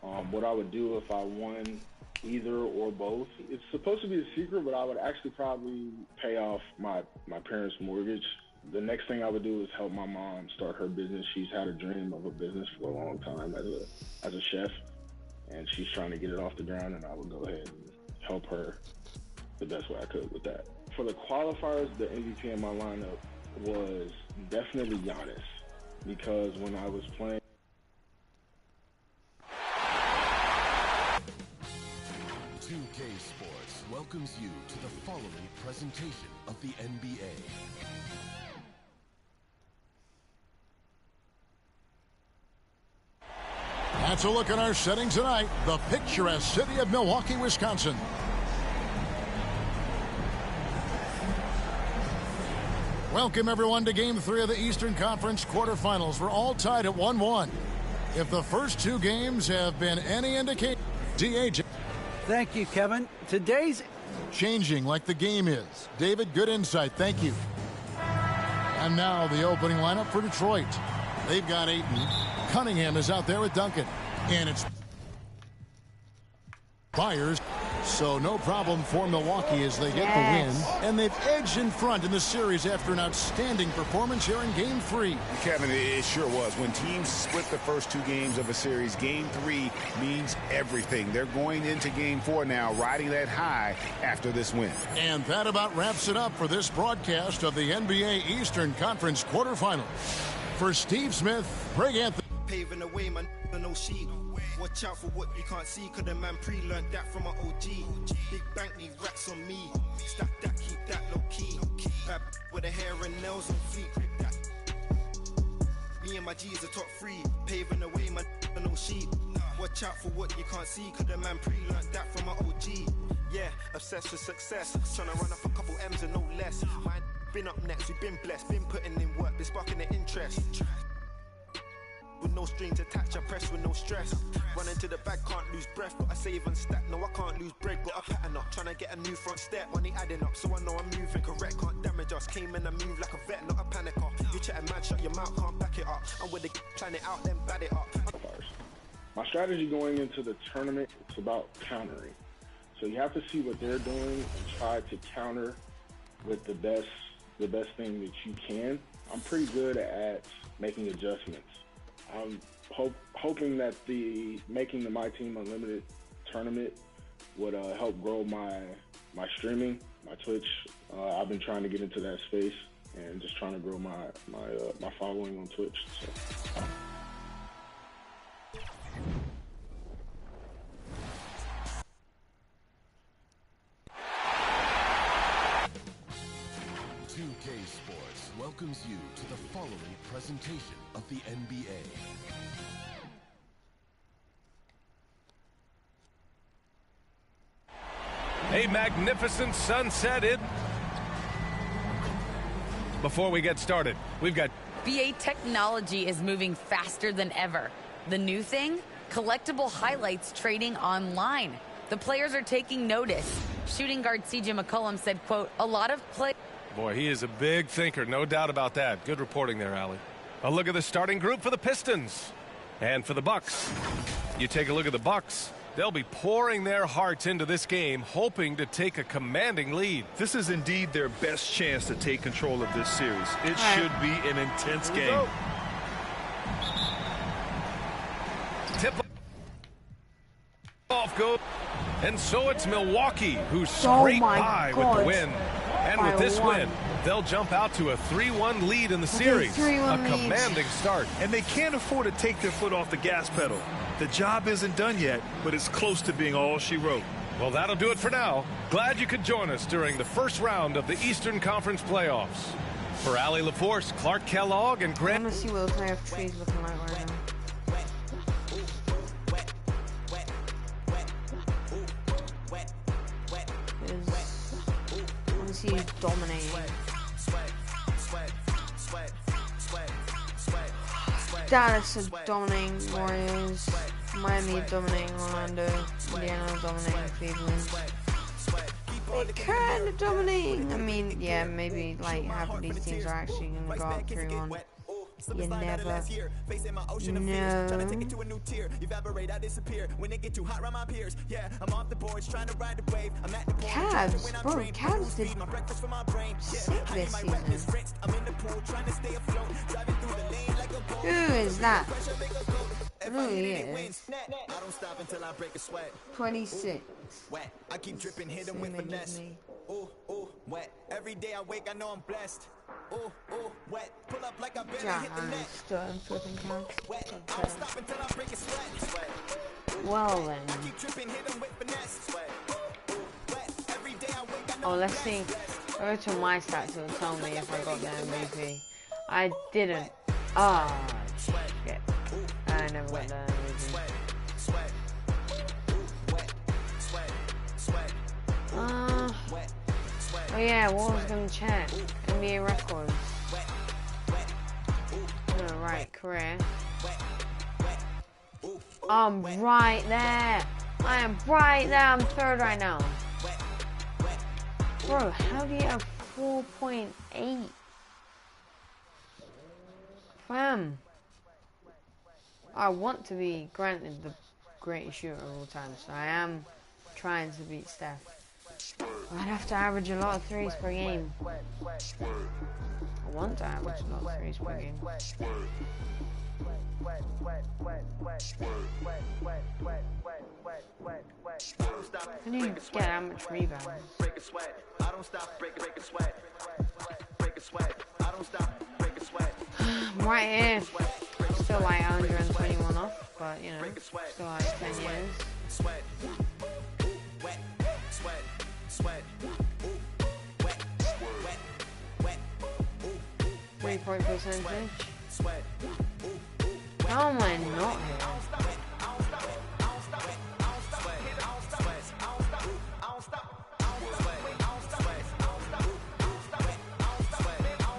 What I would do if I won either or both, it's supposed to be a secret, but I would actually probably pay off my parents' mortgage. The next thing I would do is help my mom start her business. She's had a dream of a business for a long time as a chef, and she's trying to get it off the ground, and I would go ahead and help her the best way I could with that. For the qualifiers, the MVP in my lineup was definitely Giannis, because when I was playing. 2K Sports welcomes you to the following presentation of the NBA. That's a look at our setting tonight. The picturesque city of Milwaukee, Wisconsin. Welcome, everyone, to Game 3 of the Eastern Conference quarterfinals. We're all tied at 1-1. If the first two games have been any indication, DH. Thank you, Kevin. Today's changing like the game is. David, good insight. Thank you. And now the opening lineup for Detroit. They've got Ayton. Cunningham is out there with Duncan. And it's Byers. So no problem for Milwaukee as they get the win. And they've edged in front in the series after an outstanding performance here in Game 3. Kevin, it sure was. When teams split the first two games of a series, Game 3 means everything. They're going into Game 4 now, riding that high after this win. And that about wraps it up for this broadcast of the NBA Eastern Conference quarterfinals. For Steve Smith, Greg Anthony. Paving the way, man, no sheet. Watch out for what you can't see, cause the man pre-learned that from an OG. Big bank need racks on me. Stack that, keep that low key. Bad with the hair and nails on fleek. Me and my G's are top 3. Paving the way, man, no sheet. Watch out for what you can't see, cause the man pre-learned that from an OG. Yeah, obsessed with success. Trying to run up a couple M's and no less. Mine been up next, we've been blessed. Been putting in work, been sparking the interest. With no strings attached, I press with no stress. Running to the bag, can't lose breath. Got a save and stack, no I can't lose bread. Got a pattern up, trying to get a new front step. Money adding up, so I know I'm moving correct. Can't damage us, came in and move like a vet, not a panicker. You chatting mad, shut your mouth, can't back it up. I'm with the plan it out, then bat it up. My strategy going into the tournament, it's about countering. So you have to see what they're doing and try to counter with the best thing that you can. I'm pretty good at making adjustments. I'm hoping that making the My Team Unlimited tournament would help grow my streaming, my Twitch. I've been trying to get into that space and just trying to grow my following on Twitch. So. 2K Sports welcomes you to the following presentation of the NBA. A magnificent sunset Before we get started, we've got... BA technology is moving faster than ever. The new thing? Collectible highlights trading online. The players are taking notice. Shooting guard CJ McCollum said, quote, a lot of play... Boy, he is a big thinker, no doubt about that. Good reporting there, Allie. A look at the starting group for the Pistons. And for the Bucks. You take a look at the Bucks. They'll be pouring their hearts into this game, hoping to take a commanding lead. This is indeed their best chance to take control of this series. It should be an intense game. Tip off go. And so it's Milwaukee who scraped by with the win. And with this win, they'll jump out to a 3-1 lead in the series. A commanding start. And they can't afford to take their foot off the gas pedal. The job isn't done yet, but it's close to being all she wrote. Well, that'll do it for now. Glad you could join us during the first round of the Eastern Conference playoffs. For Allie LaForce, Clark Kellogg, and Grant... I want to see what the playoff tree's looking like right now. He's dominating. Dallas is dominating Warriors. Miami dominating Orlando. Indiana dominating Cleveland. They're kind of dominating. I mean, yeah, maybe like half of these teams are actually going to go up 3-1. You never know. Cavs, bro, Cavs did sick this season. Who is that? I know he is. 26. Wet. I keep dripping, hit him with finesse. Ooh, ooh, wet. Every day I wake, I know I'm blessed. Ooh, ooh, wet. Pull up like I barely hit the net. Still in flipping counts. Wet. I don't stop until I break a sweat. Well then. I keep dripping, hit him with finesse. Wet. Every day I wake, I know Oh, let's see. Go to my stats and tell me if I got the MVP. I didn't. Ah, shit. I never got the MVP. Oh yeah, what was gonna check? NBA records. Oh, right, career. I'm right there. I am right there. I'm third right now. Bro, how do you have 4.8? Fam. I want to be granted the greatest shooter of all time, so I am trying to beat Steph. I'd have to average a lot of threes per game. I want to average a lot of threes per game. I need to get how much rebounds. I don't stop breaking sweat. Break a sweat. I don't stop breaking sweat. Right here. Still like 121 off, but you know, still like 10 years. Sweat. Wet. Sweat. Sweat. Wet. Wet. Wet. 3-point percentage. How am I not here?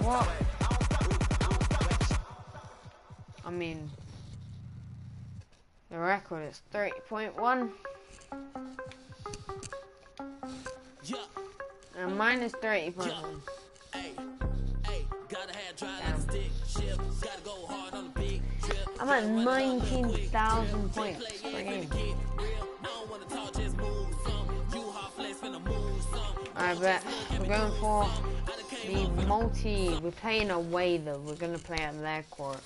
What? I mean, the record is 30.1. And mine is 30.1. I'm at 19,000 points per game. I bet we're going for the multi. We're playing away though. We're going to play at their court.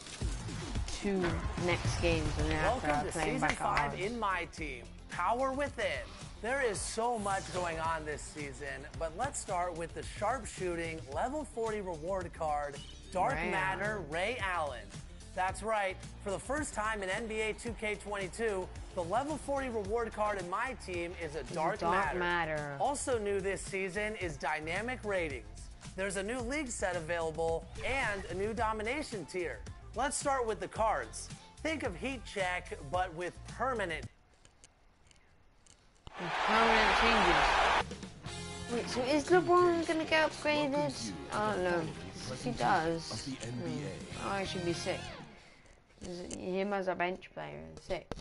2 next games, and then after playing back Season 5 in my team. Power within. There is so much going on this season, but let's start with the sharpshooting level 40 reward card, Dark Matter Ray Allen. That's right, for the first time in NBA 2K22, the level 40 reward card in my team is a Dark Matter. Also new this season is Dynamic Ratings. There's a new league set available and a new domination tier. Let's start with the cards. Think of Heat Check, but with permanent changes. Wait, so is LeBron gonna get upgraded? I don't know. If he does, I should be sick. Him as a bench player is sick.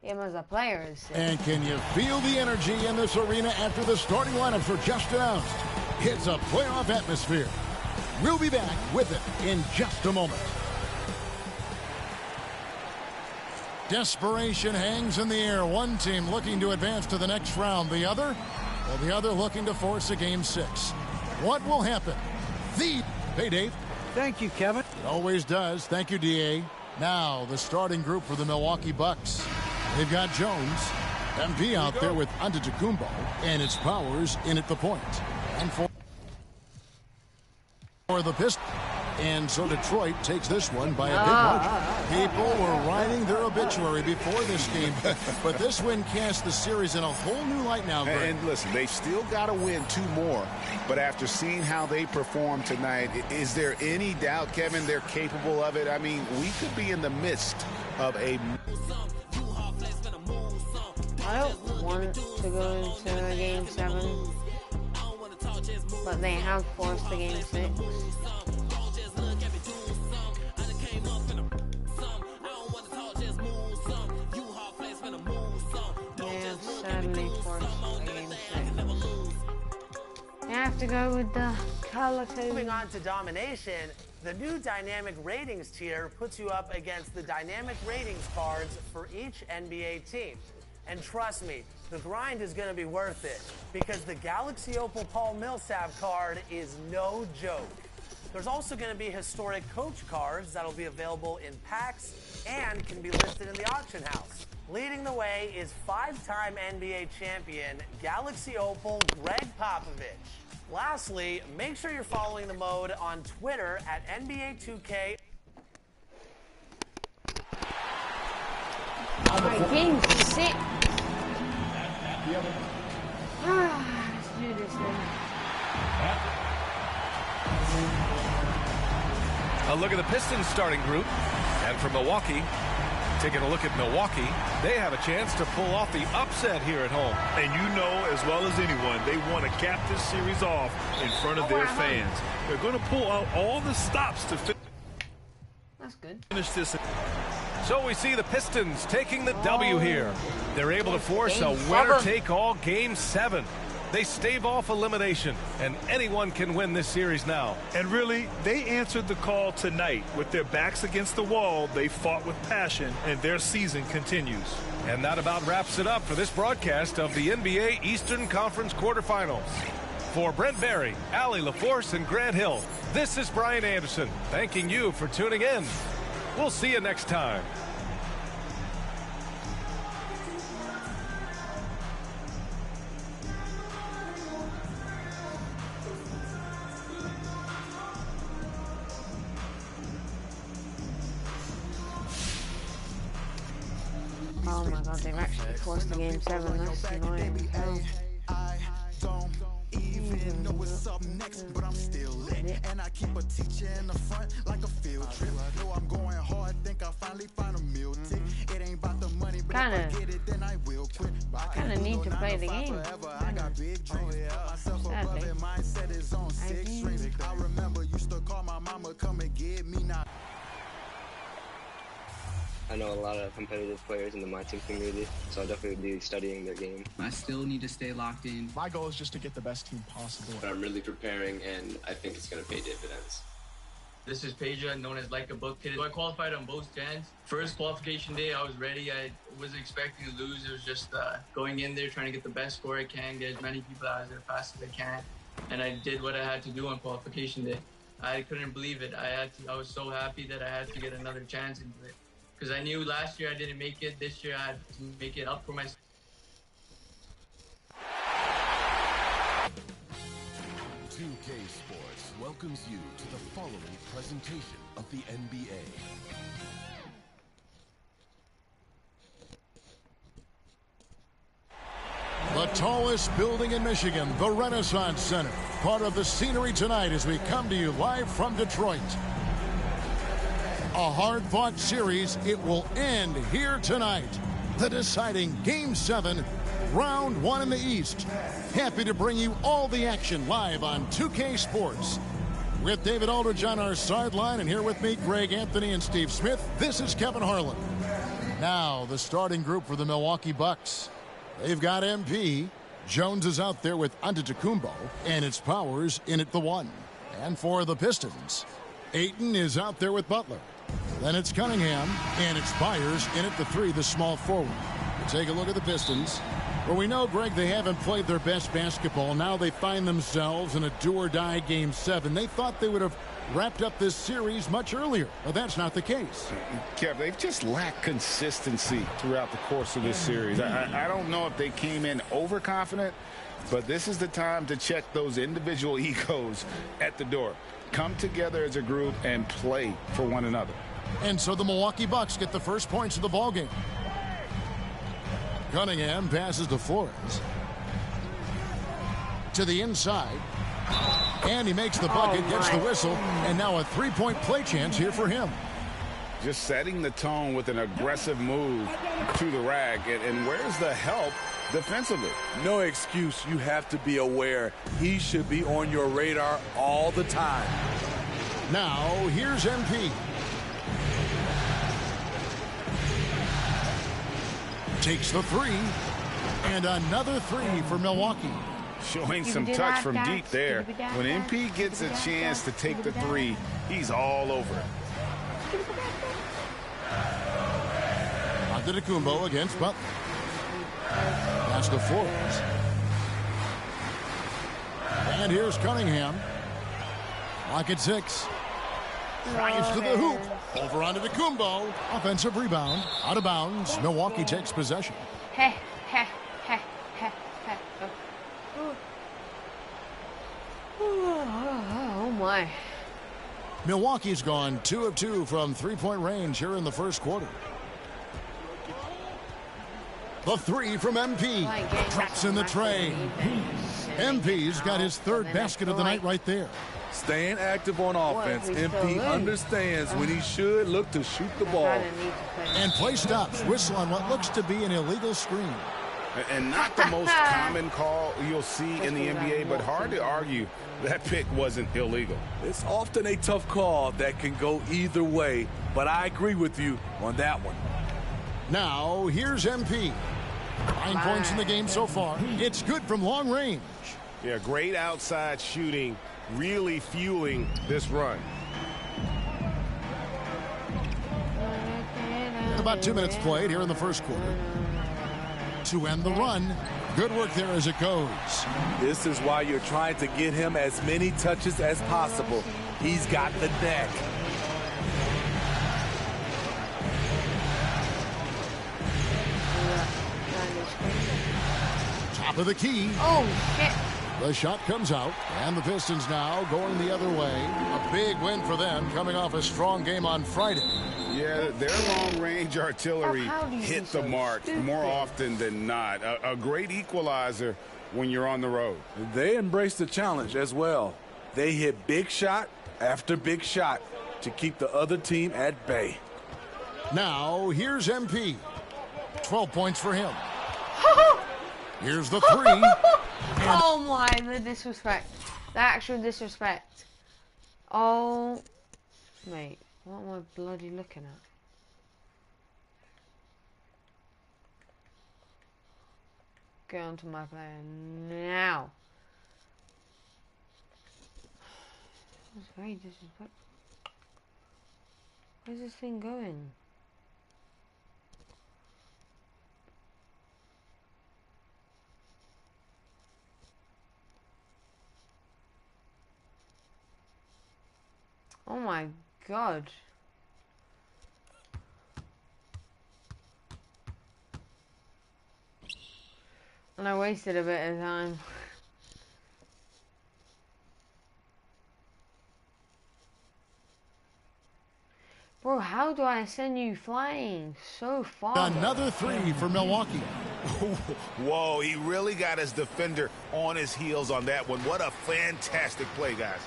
Him as a player is sick. And can you feel the energy in this arena after the starting lineups were just announced? It's a playoff atmosphere. We'll be back with it in just a moment. Desperation hangs in the air. One team looking to advance to the next round. The other looking to force a game 6. What will happen? Hey, Dave. Thank you, Kevin. It always does. Thank you, D.A. Now, the starting group for the Milwaukee Bucks. They've got Jones, MP out there with Antetokounmpo, and it's Powers in at the point. And for the Pistons. And so Detroit takes this one by a big margin. People were writing their obituary before this game, but this win cast the series in a whole new light now, Greg. And listen, they've still got to win 2 more, but after seeing how they performed tonight, is there any doubt, Kevin, they're capable of it? I mean, we could be in the midst of a... I don't want to go into a game 7, but they have forced the game 6. I have to go with the Calico. Moving on to domination, the new dynamic ratings tier puts you up against the dynamic ratings cards for each NBA team. And trust me, the grind is going to be worth it because the Galaxy Opal Paul Millsap card is no joke. There's also going to be historic coach cards that'll be available in packs and can be listed in the auction house. Leading the way is 5-time NBA champion Galaxy Opal Greg Popovich. Lastly, make sure you're following the mode on Twitter at NBA 2K. My game's sick. Let's do this then. A look at the Pistons starting group. And for Milwaukee, taking a look at Milwaukee, they have a chance to pull off the upset here at home. And you know as well as anyone, they want to cap this series off in front of their fans. They're going to pull out all the stops to That's good. finish this. So we see the Pistons taking the W here. They're able to force a winner-take-all Game 7. They stave off elimination, and anyone can win this series now. And really, they answered the call tonight. With their backs against the wall, they fought with passion, and their season continues. And that about wraps it up for this broadcast of the NBA Eastern Conference quarterfinals. For Brent Barry, Allie LaForce, and Grant Hill, this is Brian Anderson, thanking you for tuning in. We'll see you next time. Oh my god, they've actually forced the Game 7. That's annoying. Even know what's up next, but I'm still lit. And I keep a teacher in the front like a field trip. Know I'm going hard, think I'll finally find a meal tick. It ain't about the money, but if I get it, then I will quit. Kinda need to play the game. I got big dreams. Myself above it, mindset is on 6 strings. I remember used to call my mama, come and get me now. I know a lot of competitive players in the My Team community, so I'll definitely be studying their game. I still need to stay locked in. My goal is just to get the best team possible. But I'm really preparing, and I think it's going to pay dividends. This is Peja, known as Like a Book Kid. So I qualified on both gens. First qualification day, I was ready. I wasn't expecting to lose. It was just going in there, trying to get the best score I can, get as many people out there as fast as I can. And I did what I had to do on qualification day. I couldn't believe it. I was so happy that I had to get another chance into it. Because I knew last year I didn't make it. This year I had to make it up for myself. 2K Sports welcomes you to the following presentation of the NBA. The tallest building in Michigan, the Renaissance Center. Part of the scenery tonight as we come to you live from Detroit. A hard-fought series. It will end here tonight. The deciding Game 7, Round 1 in the East. Happy to bring you all the action live on 2K Sports. With David Aldridge on our sideline, and here with me, Greg Anthony and Steve Smith, this is Kevin Harlan. Now, the starting group for the Milwaukee Bucks. They've got MP. Jones is out there with Antetokounmpo, and it's Powers in at the 1. And for the Pistons, Ayton is out there with Butler. Then it's Cunningham, and it's Byers in at the 3, the small forward. We'll take a look at the Pistons. Well, we know, Greg, they haven't played their best basketball. Now they find themselves in a do-or-die Game 7. They thought they would have wrapped up this series much earlier, but that's not the case. Kev, they've just lacked consistency throughout the course of this series. I don't know if they came in overconfident, but this is the time to check those individual egos at the door. Come together as a group and play for one another. And so the Milwaukee Bucks get the first points of the ballgame. Cunningham passes to Flores. To the inside. And he makes the bucket, gets the whistle, and now a three-point play chance here for him. Just setting the tone with an aggressive move to the rack. And where's the help defensively? No excuse. You have to be aware. He should be on your radar all the time. Now, here's MP. Takes the 3. And another 3 for Milwaukee. Showing some touch from deep there. When MP gets a chance to take the 3, he's all over it. Antetokounmpo against Butler. That's the Flores. And here's Cunningham. Clock at 6. Drives to the hoop. Over onto the Kumbo. Offensive rebound. Out of bounds. Milwaukee takes possession. Heh, heh, heh, heh, heh. Oh my. Milwaukee's gone 2 of 2 from three-point range here in the first quarter. The three from MP. Drops in the tray. MP's got his third basket of the night right there. Staying active on offense. MP understands when he should look to shoot the ball. And play stops. Whistle on what looks to be an illegal screen. And not the most common call you'll see in the NBA, but hard to argue that pick wasn't illegal. It's often a tough call that can go either way, but I agree with you on that one. Now, here's MP. 9 points in the game so far. It's good from long range. Yeah, great outside shooting, really fueling this run. About 2 minutes played here in the first quarter. To end the run. Good work there as it goes. This is why you're trying to get him as many touches as possible. He's got the deck. Top of the key. Oh, shit. The shot comes out, and the Pistons now going the other way. A big win for them, coming off a strong game on Friday. Yeah, their long-range artillery hit the mark more often than not. A great equalizer when you're on the road. They embrace the challenge as well. They hit big shot after big shot to keep the other team at bay. Now, here's MP. 12 points for him. Here's the three. Oh my, the disrespect. The actual disrespect. Oh, mate, what am I bloody looking at? Get onto my player now. That's very disrespectful. Where's this thing going? Oh my God. And I wasted a bit of time. Bro, how do I send you flying so far? Another three for Milwaukee. Whoa, he really got his defender on his heels on that one. What a fantastic play, guys.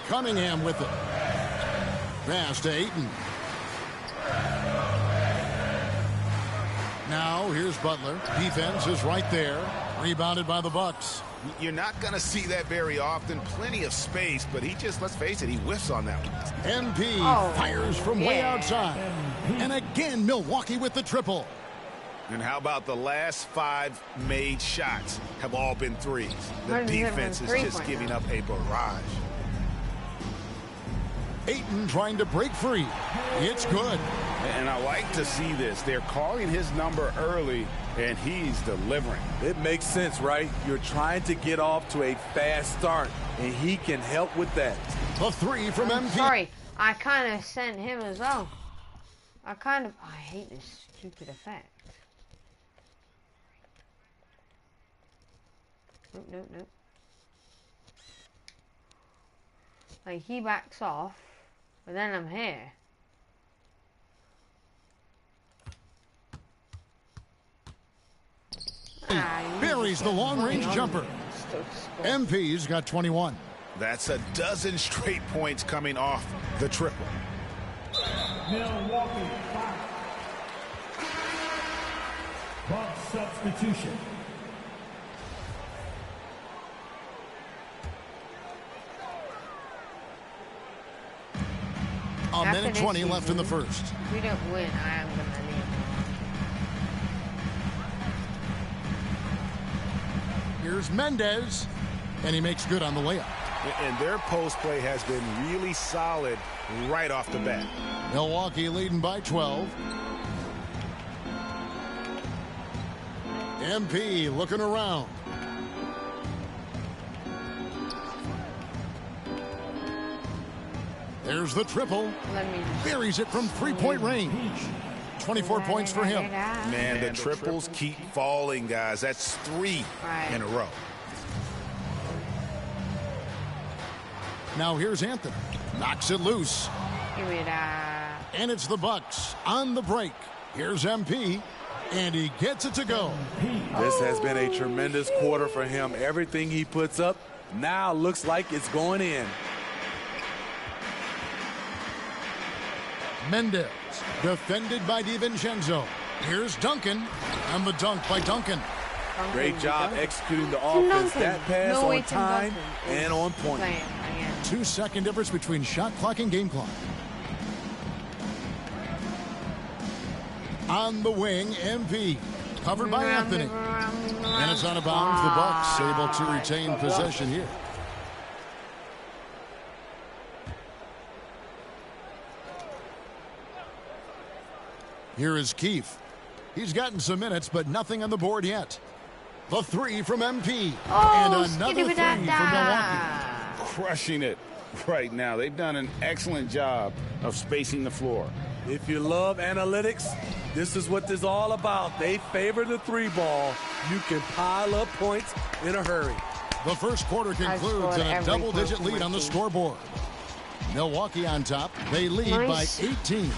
Cunningham with it. Pass to Ayton. Now here's Butler. Defense is right there. Rebounded by the Bucks. You're not going to see that very often. Plenty of space, but he just, let's face it, he whiffs on that one. MP fires from way outside. And again, Milwaukee with the triple. And how about the last 5 made shots have all been threes? The defense is just giving up a barrage. Ayton trying to break free. It's good. And I like to see this. They're calling his number early, and he's delivering. It makes sense, right? You're trying to get off to a fast start, and he can help with that. A three from MP. Sorry, I kind of sent him as well. I hate this stupid effect. Nope, nope, nope. Like, he backs off, but then I'm here. Buries the long-range jumper. MP's got 21. That's a dozen straight points coming off the triple. Milwaukee. Buck substitution. A minute 20 left in the first. If we don't win, I am gonna leave. Here's Mendez, and he makes good on the layup. And their post play has been really solid right off the bat. Milwaukee leading by 12. MP looking around. There's the triple. Buries it from three-point range. 24 points for him. Man, the triples keep falling, guys. That's 3 in a row. Now here's Anthony. Knocks it loose. Give me that. And it's the Bucks on the break. Here's MP. And he gets it to go. This has been a tremendous quarter for him. Everything he puts up now looks like it's going in. Mendez, defended by DiVincenzo. Here's Duncan, and the dunk by Duncan. Great job executing the offense. That pass on time and on point. 2-second difference between shot clock and game clock. On the wing, MP, covered by Anthony. And it's out of bounds. The Bucks able to retain possession here. Here is Keefe. He's gotten some minutes, but nothing on the board yet. The 3 from MP. And another 3 from Milwaukee. Crushing it right now. They've done an excellent job of spacing the floor. If you love analytics, this is what this is all about. They favor the 3-ball. You can pile up points in a hurry. The first quarter concludes in a double-digit lead on the scoreboard. Milwaukee on top. They lead by 18.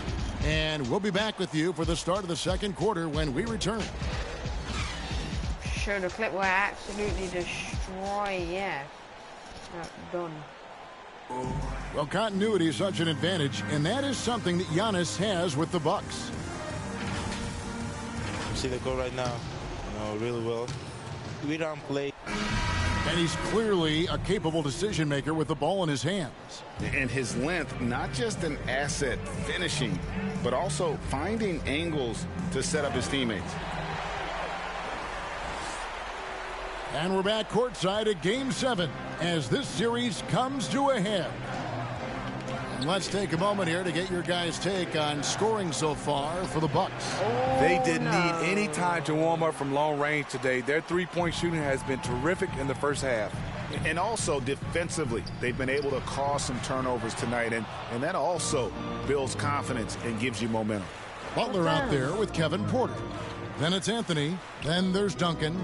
And we'll be back with you for the start of the second quarter when we return. Show the clip where I absolutely destroy, done. Well, continuity is such an advantage, and that is something that Giannis has with the Bucks. See the goal right now, really well. We don't play. And he's clearly a capable decision maker with the ball in his hands. And his length, not just an asset finishing, but also finding angles to set up his teammates. And we're back courtside at Game 7 as this series comes to a head. And let's take a moment here to get your guys' take on scoring so far for the Bucks. They didn't need any time to warm up from long range today. Their three-point shooting has been terrific in the first half. And also defensively, they've been able to cause some turnovers tonight, and that also builds confidence and gives you momentum. Butler out there with Kevin Porter. Then it's Anthony, then there's Duncan,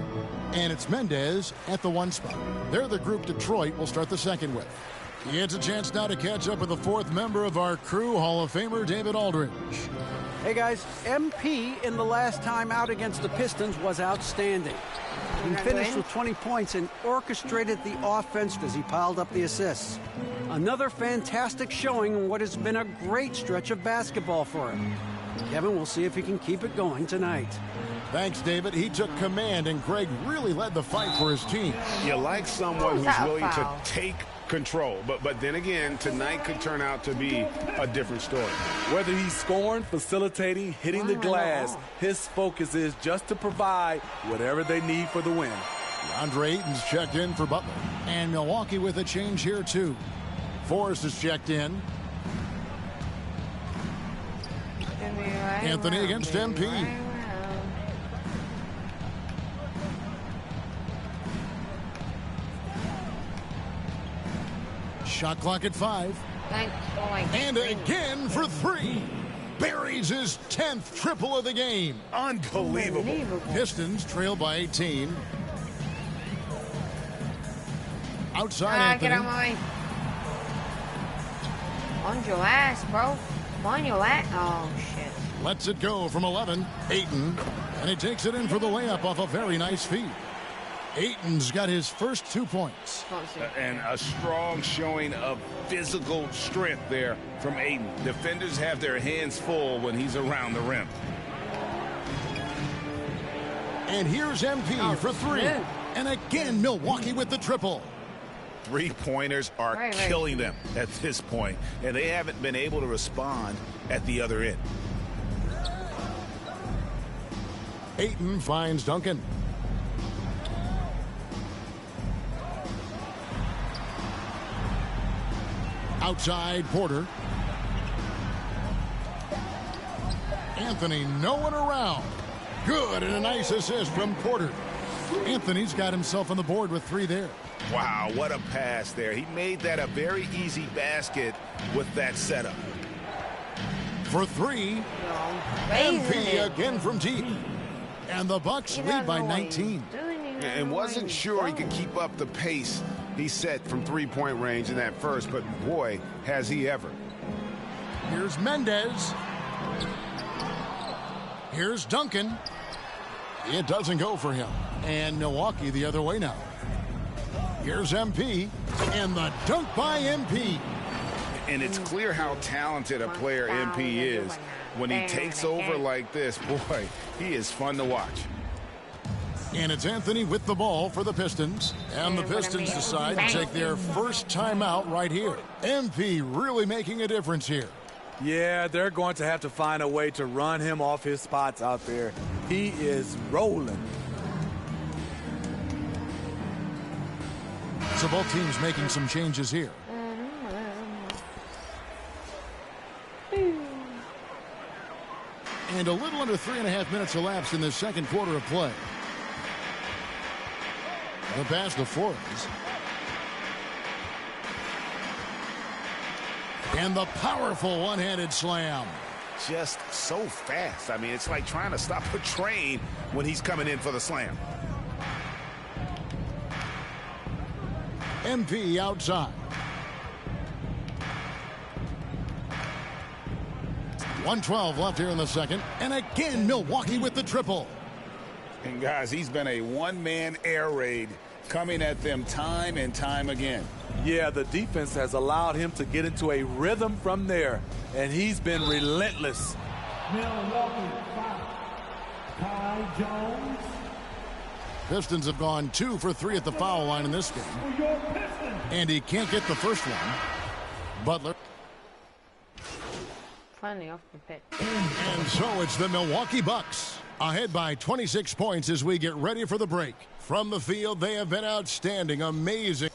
and it's Mendez at the 1 spot. They're the group Detroit will start the second with. He gets a chance now to catch up with the 4th member of our crew, Hall of Famer David Aldridge. Hey guys, MP in the last time out against the Pistons was outstanding. He finished with 20 points and orchestrated the offense as he piled up the assists. Another fantastic showing in what has been a great stretch of basketball for him. Kevin, we'll see if he can keep it going tonight. Thanks, David. He took command, and Greg really led the fight for his team. You like someone who's willing to take control, but then again, tonight could turn out to be a different story. Whether he's scoring, facilitating, hitting the glass, his focus is just to provide whatever they need for the win. DeAndre Ayton's checked in for Butler, and Milwaukee with a change here too. Forrest is checked in. Anthony against MP. Shot clock at 5. And again for 3. Buries his 10th triple of the game. Unbelievable. Pistons trail by 18. Outside Anthony. Get out of my way. On your ass, bro. On your ass. Oh, shit. Lets it go from 11. Ayton. And he takes it in for the layup off a very nice feed. Ayton's got his first 2 points. And a strong showing of physical strength there from Ayton. Defenders have their hands full when he's around the rim. And here's MP for 3. And again, Milwaukee with the triple. Three-pointers are killing them at this point, and they haven't been able to respond at the other end. Ayton finds Duncan. Outside Porter. Anthony, no one around. Good, and a nice assist from Porter. Anthony's got himself on the board with 3 there. Wow, what a pass there. He made that a very easy basket with that setup. For three, MP again from deep. And the Bucks lead by 19. And wasn't sure he could keep up the pace he set from three-point range in that first, but boy, has he ever. Here's Mendez. Here's Duncan. It doesn't go for him. And Milwaukee the other way now. Here's MP. And the dunk by MP. And it's clear how talented a player MP is. When he takes over like this, boy, he is fun to watch. And it's Anthony with the ball for the Pistons. And the Pistons decide to take their first timeout right here. MP really making a difference here. Yeah, they're going to have to find a way to run him off his spots out there. He is rolling. So both teams making some changes here. And a little under 3.5 minutes elapsed in the second quarter of play. The pass to Flores. And the powerful one-handed slam. Just so fast. I mean, it's like trying to stop a train when he's coming in for the slam. MP outside. 1:12 left here in the second. And again, Milwaukee with the triple. And guys, he's been a one-man air raid coming at them time and time again. Yeah, the defense has allowed him to get into a rhythm from there, and he's been relentless. Milwaukee foul. Ty Jones. Pistons have gone 2 for 3 at the foul line in this game. And he can't get the first one. Butler. Finally off the pitch. And so it's the Milwaukee Bucks ahead by 26 points as we get ready for the break. From the field, they have been outstanding, amazing.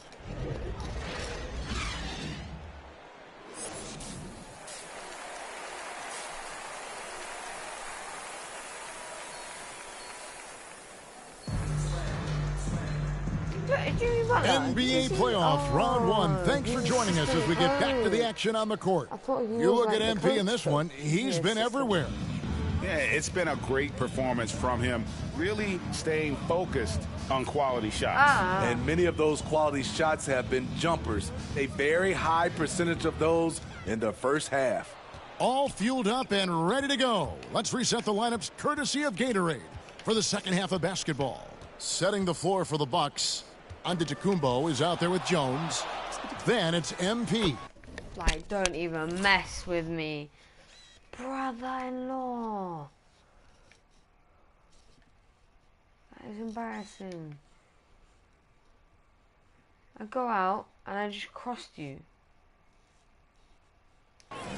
NBA playoffs, round 1. Thanks for joining us as we get back to the action on the court. You look at MP in this one, he's been everywhere. Yeah, it's been a great performance from him, really staying focused on quality shots. And many of those quality shots have been jumpers. A very high percentage of those in the first half. All fueled up and ready to go. Let's reset the lineups courtesy of Gatorade for the second half of basketball. Setting the floor for the Bucks. Antetokounmpo is out there with Jones. Then it's MP. Like, don't even mess with me. Brother-in-law. That is embarrassing. I go out and I just crossed you.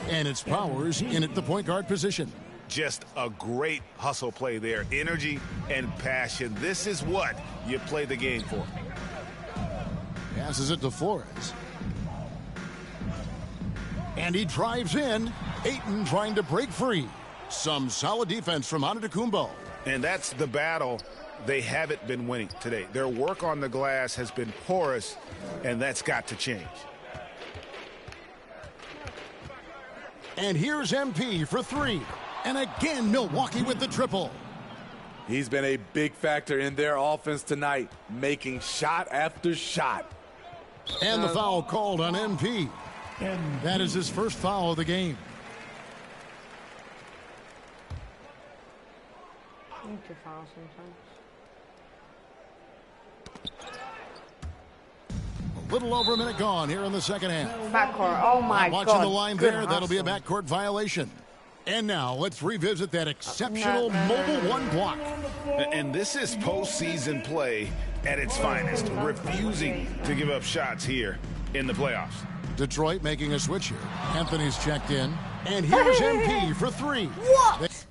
And it's Powers in at the point guard position. Just a great hustle play there. Energy and passion. This is what you play the game for. Passes it to Flores. And he drives in. Ayton trying to break free. Some solid defense from Antetokounmpo. And that's the battle they haven't been winning today. Their work on the glass has been porous, and that's got to change. And here's MP for 3. And again, Milwaukee with the triple. He's been a big factor in their offense tonight, making shot after shot. And the foul called on MP. And that is his first foul of the game. I need to foul sometimes. A little over a minute gone here in the second half. Backcourt. Oh my God. Watching the line Good there, that'll be a backcourt violation. And now let's revisit that exceptional mobile one block. And this is postseason play at its finest, refusing to give up shots here in the playoffs. Detroit making a switch here. Anthony's checked in. And here's MP for 3. What?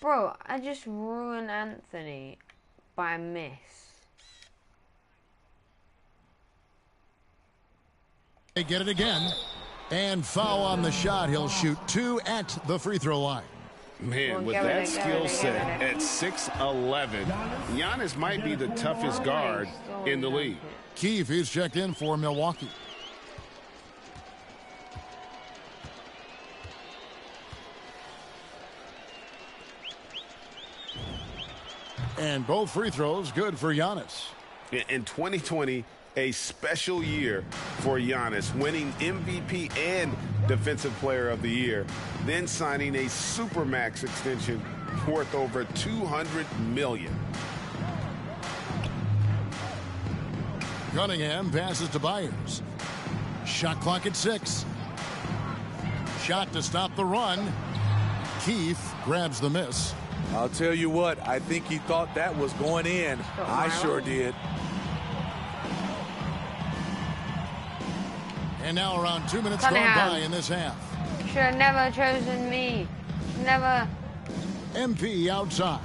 Bro, I just ruined Anthony by a miss. They get it again. And foul on the shot. He'll shoot 2 at the free throw line. Man, with that skill set at 6'11", Giannis might be the toughest guard in the league. Keefe is checked in for Milwaukee. And both free throws good for Giannis. In 2020, a special year for Giannis, winning MVP and Defensive Player of the Year, then signing a Supermax extension worth over $200 million. Cunningham passes to Byers. Shot clock at 6. Shot to stop the run. Keefe grabs the miss. I'll tell you what, I think he thought that was going in. I sure did. And now around 2 minutes gone by in this half. Should have never chosen me. Never. MP outside.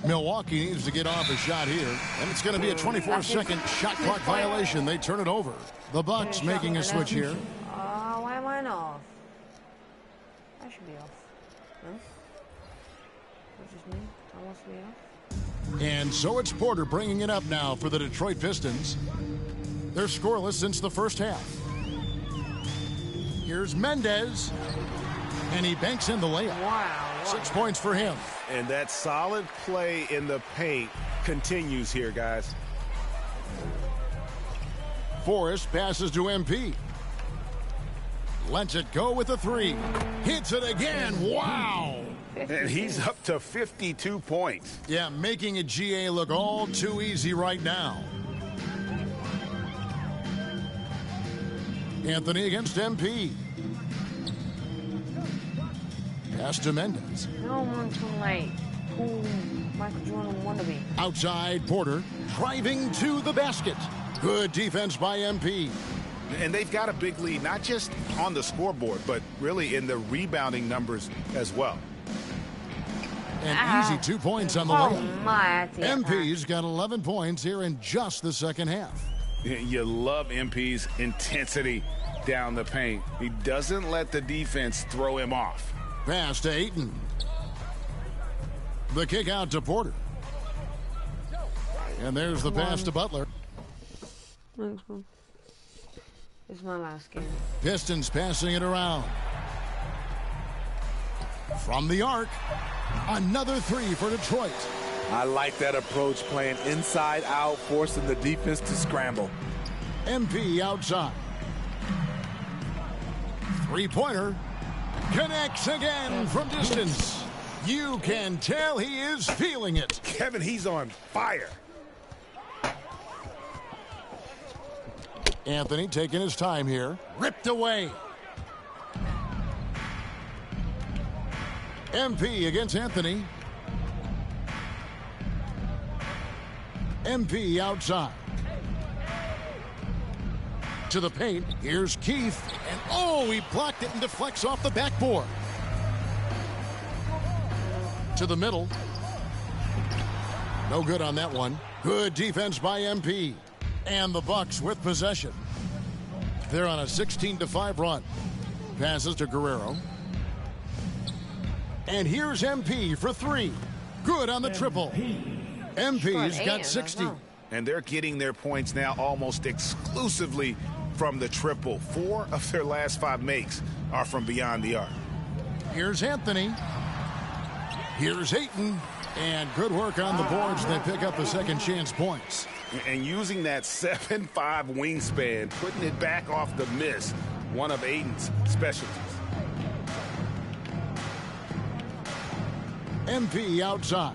Milwaukee needs to get off a shot here, and it's going to be a 24-second shot clock violation. They turn it over. The Bucks making a switch here. Why am I not off? I should be off. No? That's just me. I want to be off. And so it's Porter bringing it up now for the Detroit Pistons. They're scoreless since the first half. Here's Mendez, and he banks in the layup. Wow. 6 points for him. And that solid play in the paint continues here, guys. Forrest passes to MP. Lets it go with a 3. Hits it again. Wow. And he's up to 52 points. Yeah, making a GA look all too easy right now. Anthony against MP. Pass to Mendez. No one to like cool Michael Jordan wannabe. Outside Porter, driving to the basket. Good defense by MP. And they've got a big lead, not just on the scoreboard, but really in the rebounding numbers as well. An easy 2 points on the layup. My, MP's got 11 points here in just the second half. You love MP's intensity down the paint. He doesn't let the defense throw him off. Pass to Ayton. The kick out to Porter. And there's the pass to Butler. This is my last game. Pistons passing it around. From the arc, another 3 for Detroit. I like that approach, playing inside out, forcing the defense to scramble. MP outside. Three-pointer. Connects again from distance. You can tell he is feeling it. Kevin, he's on fire. Anthony taking his time here. Ripped away. MP against Anthony. MP outside. To the paint. Here's Keith. And oh, he blocked it and deflects off the backboard. To the middle. No good on that one. Good defense by MP. And the Bucks with possession. They're on a 16-5 run. Passes to Guerrero. And here's MP for 3. Good on the triple. MP's got 60. And they're getting their points now almost exclusively from the triple. 4 of their last 5 makes are from beyond the arc. Here's Anthony. Here's Ayton. And good work on the boards. They pick up the second chance points. And using that 7'5 wingspan, putting it back off the miss, one of Ayton's specialties. MP outside.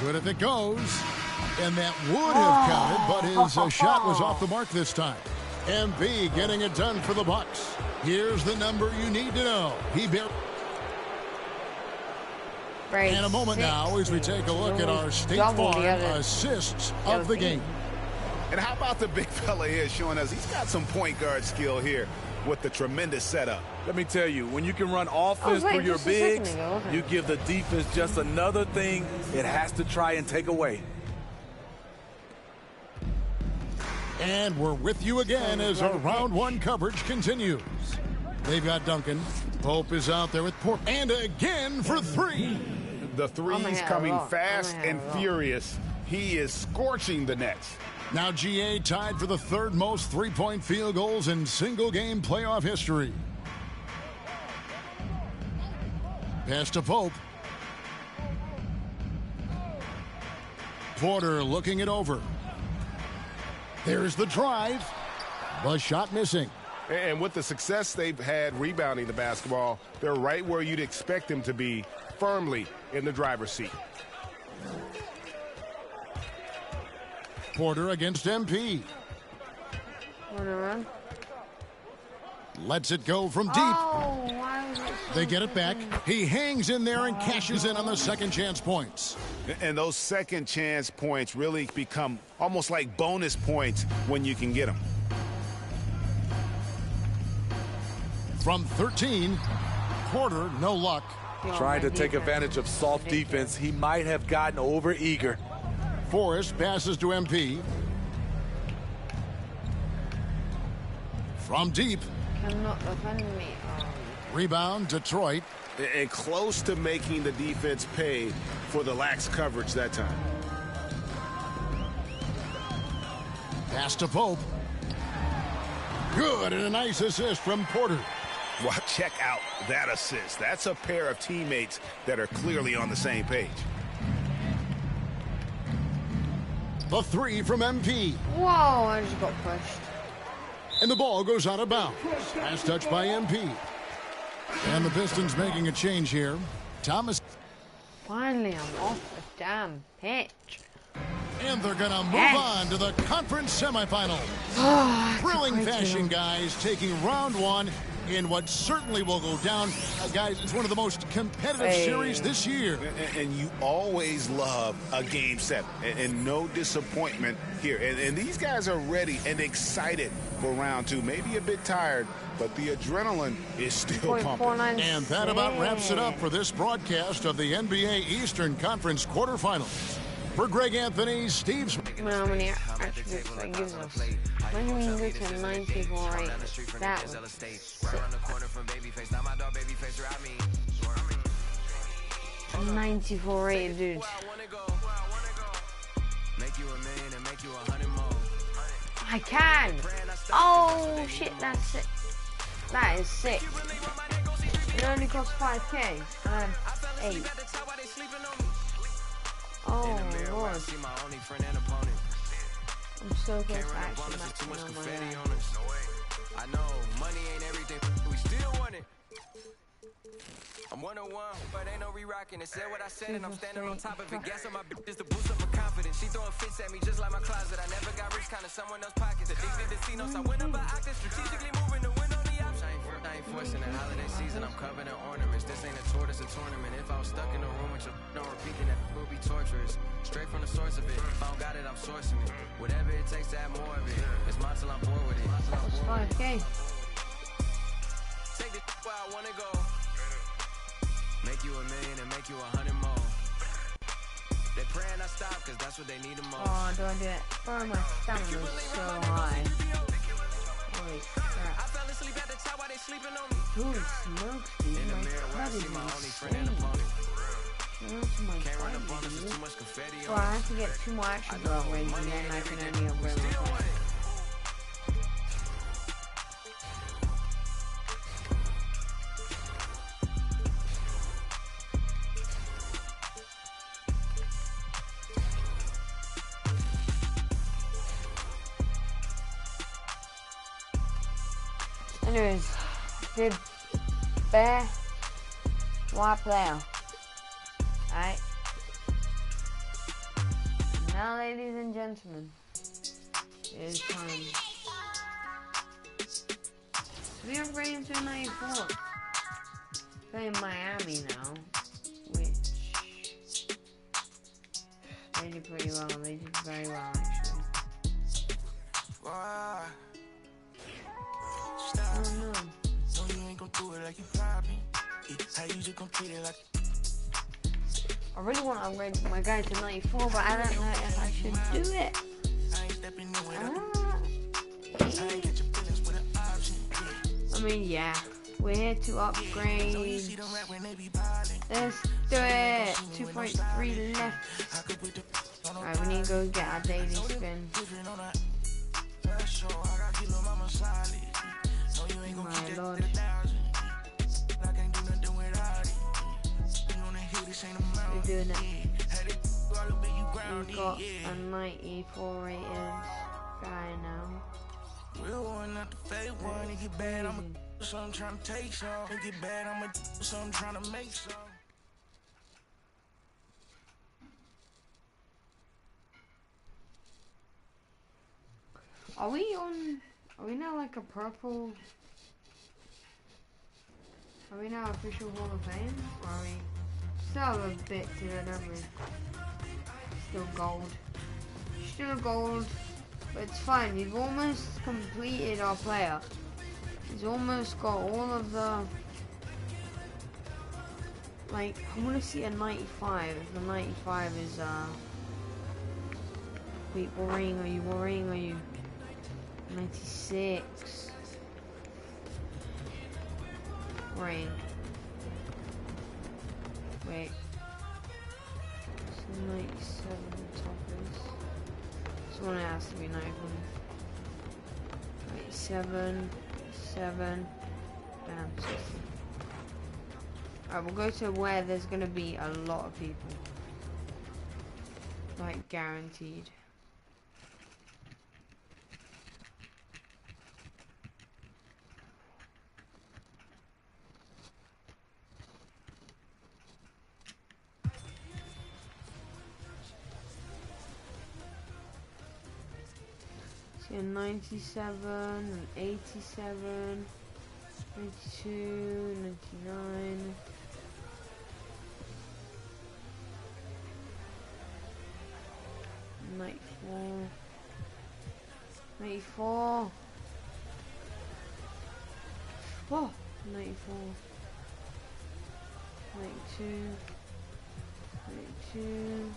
Good if it goes. And that would have counted, but his shot was off the mark this time. MP getting it done for the Bucks. Here's the number you need to know. He barely... And a moment now as we take a look at our State Farm assists of the game. And how about the big fella here showing us he's got some point guard skill here with the tremendous setup. Let me tell you, when you can run offense through your bigs, you give the defense just another thing it has to try and take away. And we're with you again as our round one coverage continues. They've got Duncan. Pope is out there with Port. And again for three. The three's coming fast and furious. He is scorching the Nets. Now GA tied for the third most three-point field goals in single-game playoff history. Pass to Pope. Porter looking it over. There's the drive. The shot missing. And with the success they've had rebounding the basketball, they're right where you'd expect them to be, firmly in the driver's seat. Porter against MP. Porter. Lets it go from deep. They get it back. He hangs in there and cashes in on the second chance points. And those second chance points really become almost like bonus points when you can get them. From 13, Porter, no luck. Trying to take advantage of soft defense. He might have gotten over eager. Forrest passes to MP. From deep. Cannot defend me. Rebound, Detroit. And close to making the defense pay for the lax coverage that time. Pass to Pope. Good, and a nice assist from Porter. Well, check out that assist. That's a pair of teammates that are clearly on the same page. The three from MP. Whoa, I just got pushed. And the ball goes out of bounds. Last touch by MP. And the Pistons making a change here. Thomas. Finally, I'm off the damn pitch. And they're going to move on to the conference semifinals. Thrilling fashion, guys, taking round one in what certainly will go down. Guys, it's one of the most competitive series this year. And you always love a game 7. And no disappointment here. And these guys are ready and excited for round 2. Maybe a bit tired, but the adrenaline is still pumping. And that about wraps it up for this broadcast of the NBA Eastern Conference quarterfinals. For Greg Anthony, Steve Smith. How many attributes that gives us? When we go to 94.8, that was sick. 94.8, dude. I can! Oh shit, that's sick. That is sick. It only costs 5k. I have 8. Oh Lord. I'm so close to actually maxing on my I know money ain't everything, we still want it. I'm 101, but ain't no re-rocking. It said what I said and I'm standing on top of it. Guess on my bitch to boost up my confidence. She throwing fits at me just like my closet. I never got rich, kind of someone else's pockets. Addicted to C-notes, I went up by octave, strategically moving to win on the option. I ain't forcing it. Holiday season, I'm covered in ornaments. This ain't a tour, this a tournament. If I was stuck in a room with your no repeating, that would be torturous. Straight from the source of it. If I don't got it, I'm sourcing it. Whatever it takes to have more of it. It's mine till I'm bored with it. That's 5k. Take this where I wanna go. Make you $1 million and make you 100 more. They praying I stop, cause that's what they need the most. Oh, do I do it? Bro, my stamina is so high. Holy crap. I fell asleep at the top while they sleeping on me. Holy smokes, dude. In the My mirror, I blood see is my only friend and insane. opponent. Can't run up on us, there's too much confetti on. Bro, I have to get 2 more actions upgrades and then I can only upgrade my phone. Anyways, did bear white player. Alright. Now, ladies and gentlemen, it is time. We are upgrading to 94. Playing Miami now, which they did pretty well. They did very well, actually. Oh no. So you ain't gon' do it like you probably. How you just gon' treat it like. I really want to upgrade my guy to 94, but I don't know if I should do it. I mean, yeah. We're here to upgrade. Let's do it. 2.3 left. Alright, we need to go get our daily spin. My lord. We're doing it. We've got a 94 rated guy now. Real one, not the fake one. It get bad, I'ma do something trying to take some. It get bad, I'ma do something trying to make some. Are we now like a purple? Are we now official Hall of Fame? Or are we still have a bit to it, don't we? Still gold. Still gold. But it's fine, we've almost completed our player. He's almost got all of the... Like, I want to see a 95. If the 95 is, Wait, what ring are you? What ring are you? 96. Ring. Wait. So 97 toppers. This one has to be 91. 97. 7. Bam. 60. Alright, we'll go to where there's gonna be a lot of people. Like, guaranteed. So 97 and 87, 92, 99. Nightfall. 94. Oh, 94. 92. 92.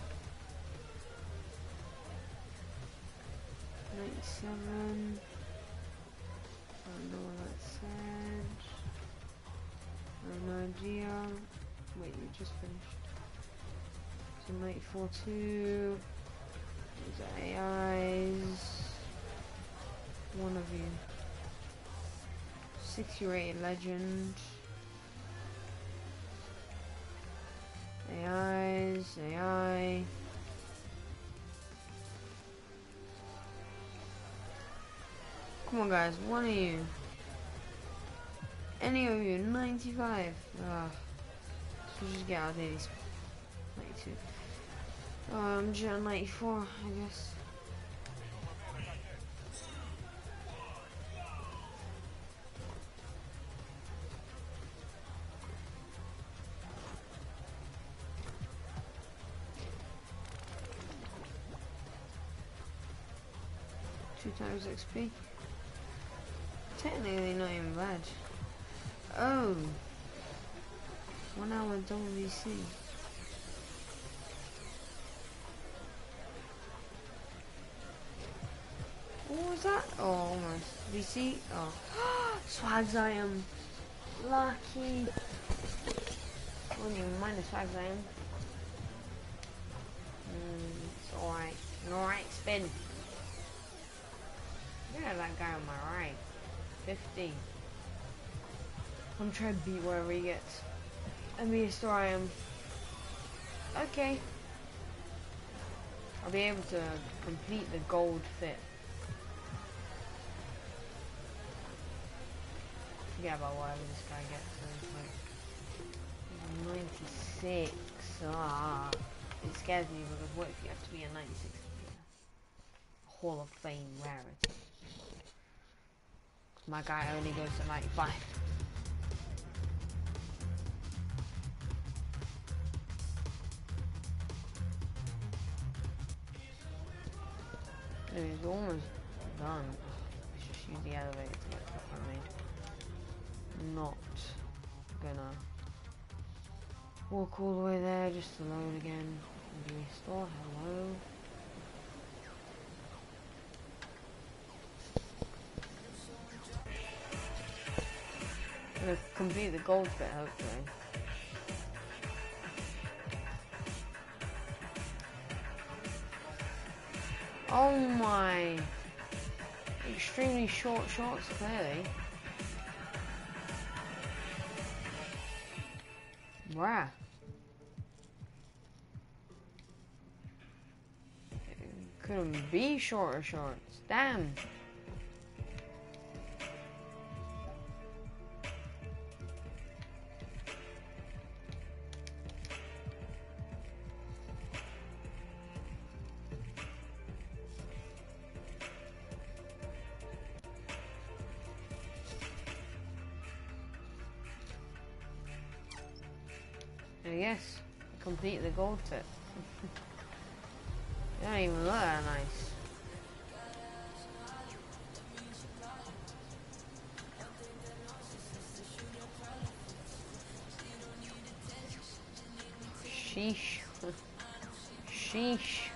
97. I don't know what that said. No idea. Wait, you just finished. So 94 2. These AIs. One of you. 60 rated legend. AIs, AI. Come on guys, one of you. Any of you, 95. So just get out dailies. 92. I'm just on 94, I guess. Two times XP. Technically not even bad. Oh. 1 hour WC. What was that? Oh, almost. VC? Oh. Swags I am. Lucky. Wouldn't even mind the swags I am. It's alright. Alright, spin. Yeah, that guy on my right. 50. I'm trying to beat wherever he gets. NBA Star I am. Okay. I'll be able to complete the gold fit. Forget about whatever this guy gets. So like 96. Ah. It scares me because what if you have to be a 96 to be a Hall of Fame rarity? My guy only goes to 95. Dude, it's almost done. Let's just use the elevator to get stuff I made. Not gonna walk all the way there just to load again. Restore, hello. gonna complete the gold bit, hopefully. Oh my! Extremely short shorts, clearly. Wow. Couldn't be shorter shorts. Damn. I guess complete the gold tip. They don't even look that nice. Sheesh. Sheesh.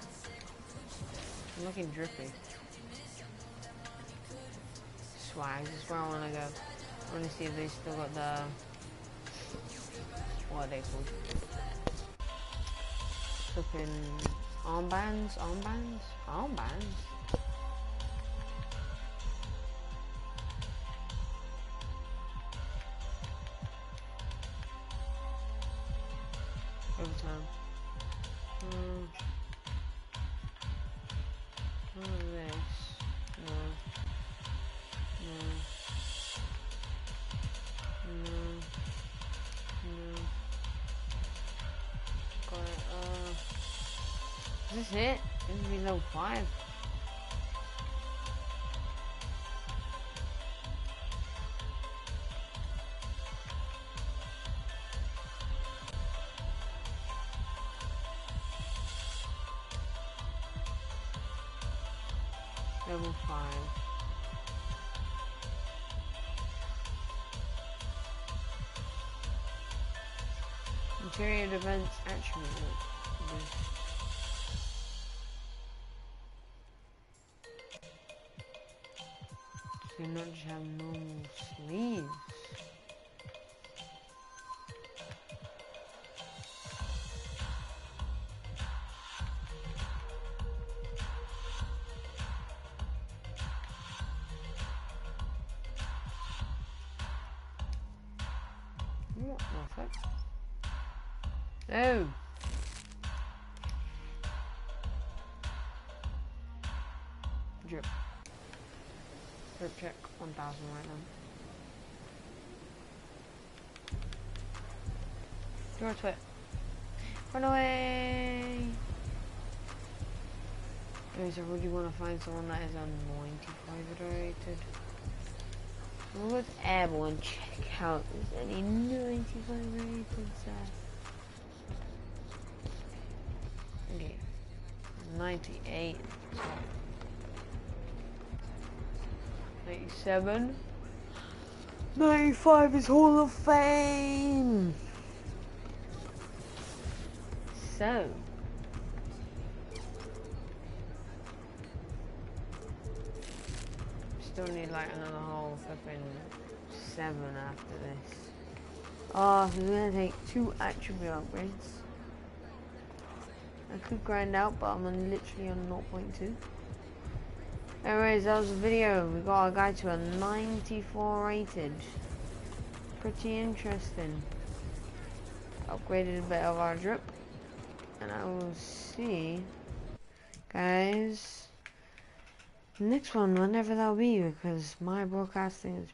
I'm looking drippy. Swag, this is where I want to go. I want to see if they still got the... what are they called? Flipping armbands? Overtime. What is this? No. Got it, is this it? This is level 5. Level 5. Interior defense attribute. So you not just have normal sleeves. What the fuck? Oh. Drip. Drip check 1000 right now. Your twit. Run away! Okay, so would you want to find someone that is on 95 rated? We'll go to Airborne, check out if there's any 95 rated there. Okay. 98. 97. 95 is Hall of Fame! So. Still need like another whole flipping 7 after this. Oh, so it's gonna take 2 attribute upgrades. I could grind out, but I'm literally on 0.2. Anyways, that was the video. We got our guy to a 94 rated. Pretty interesting. Upgraded a bit of our drip. And I will see, guys, next one, whenever that'll be, because my broadcasting is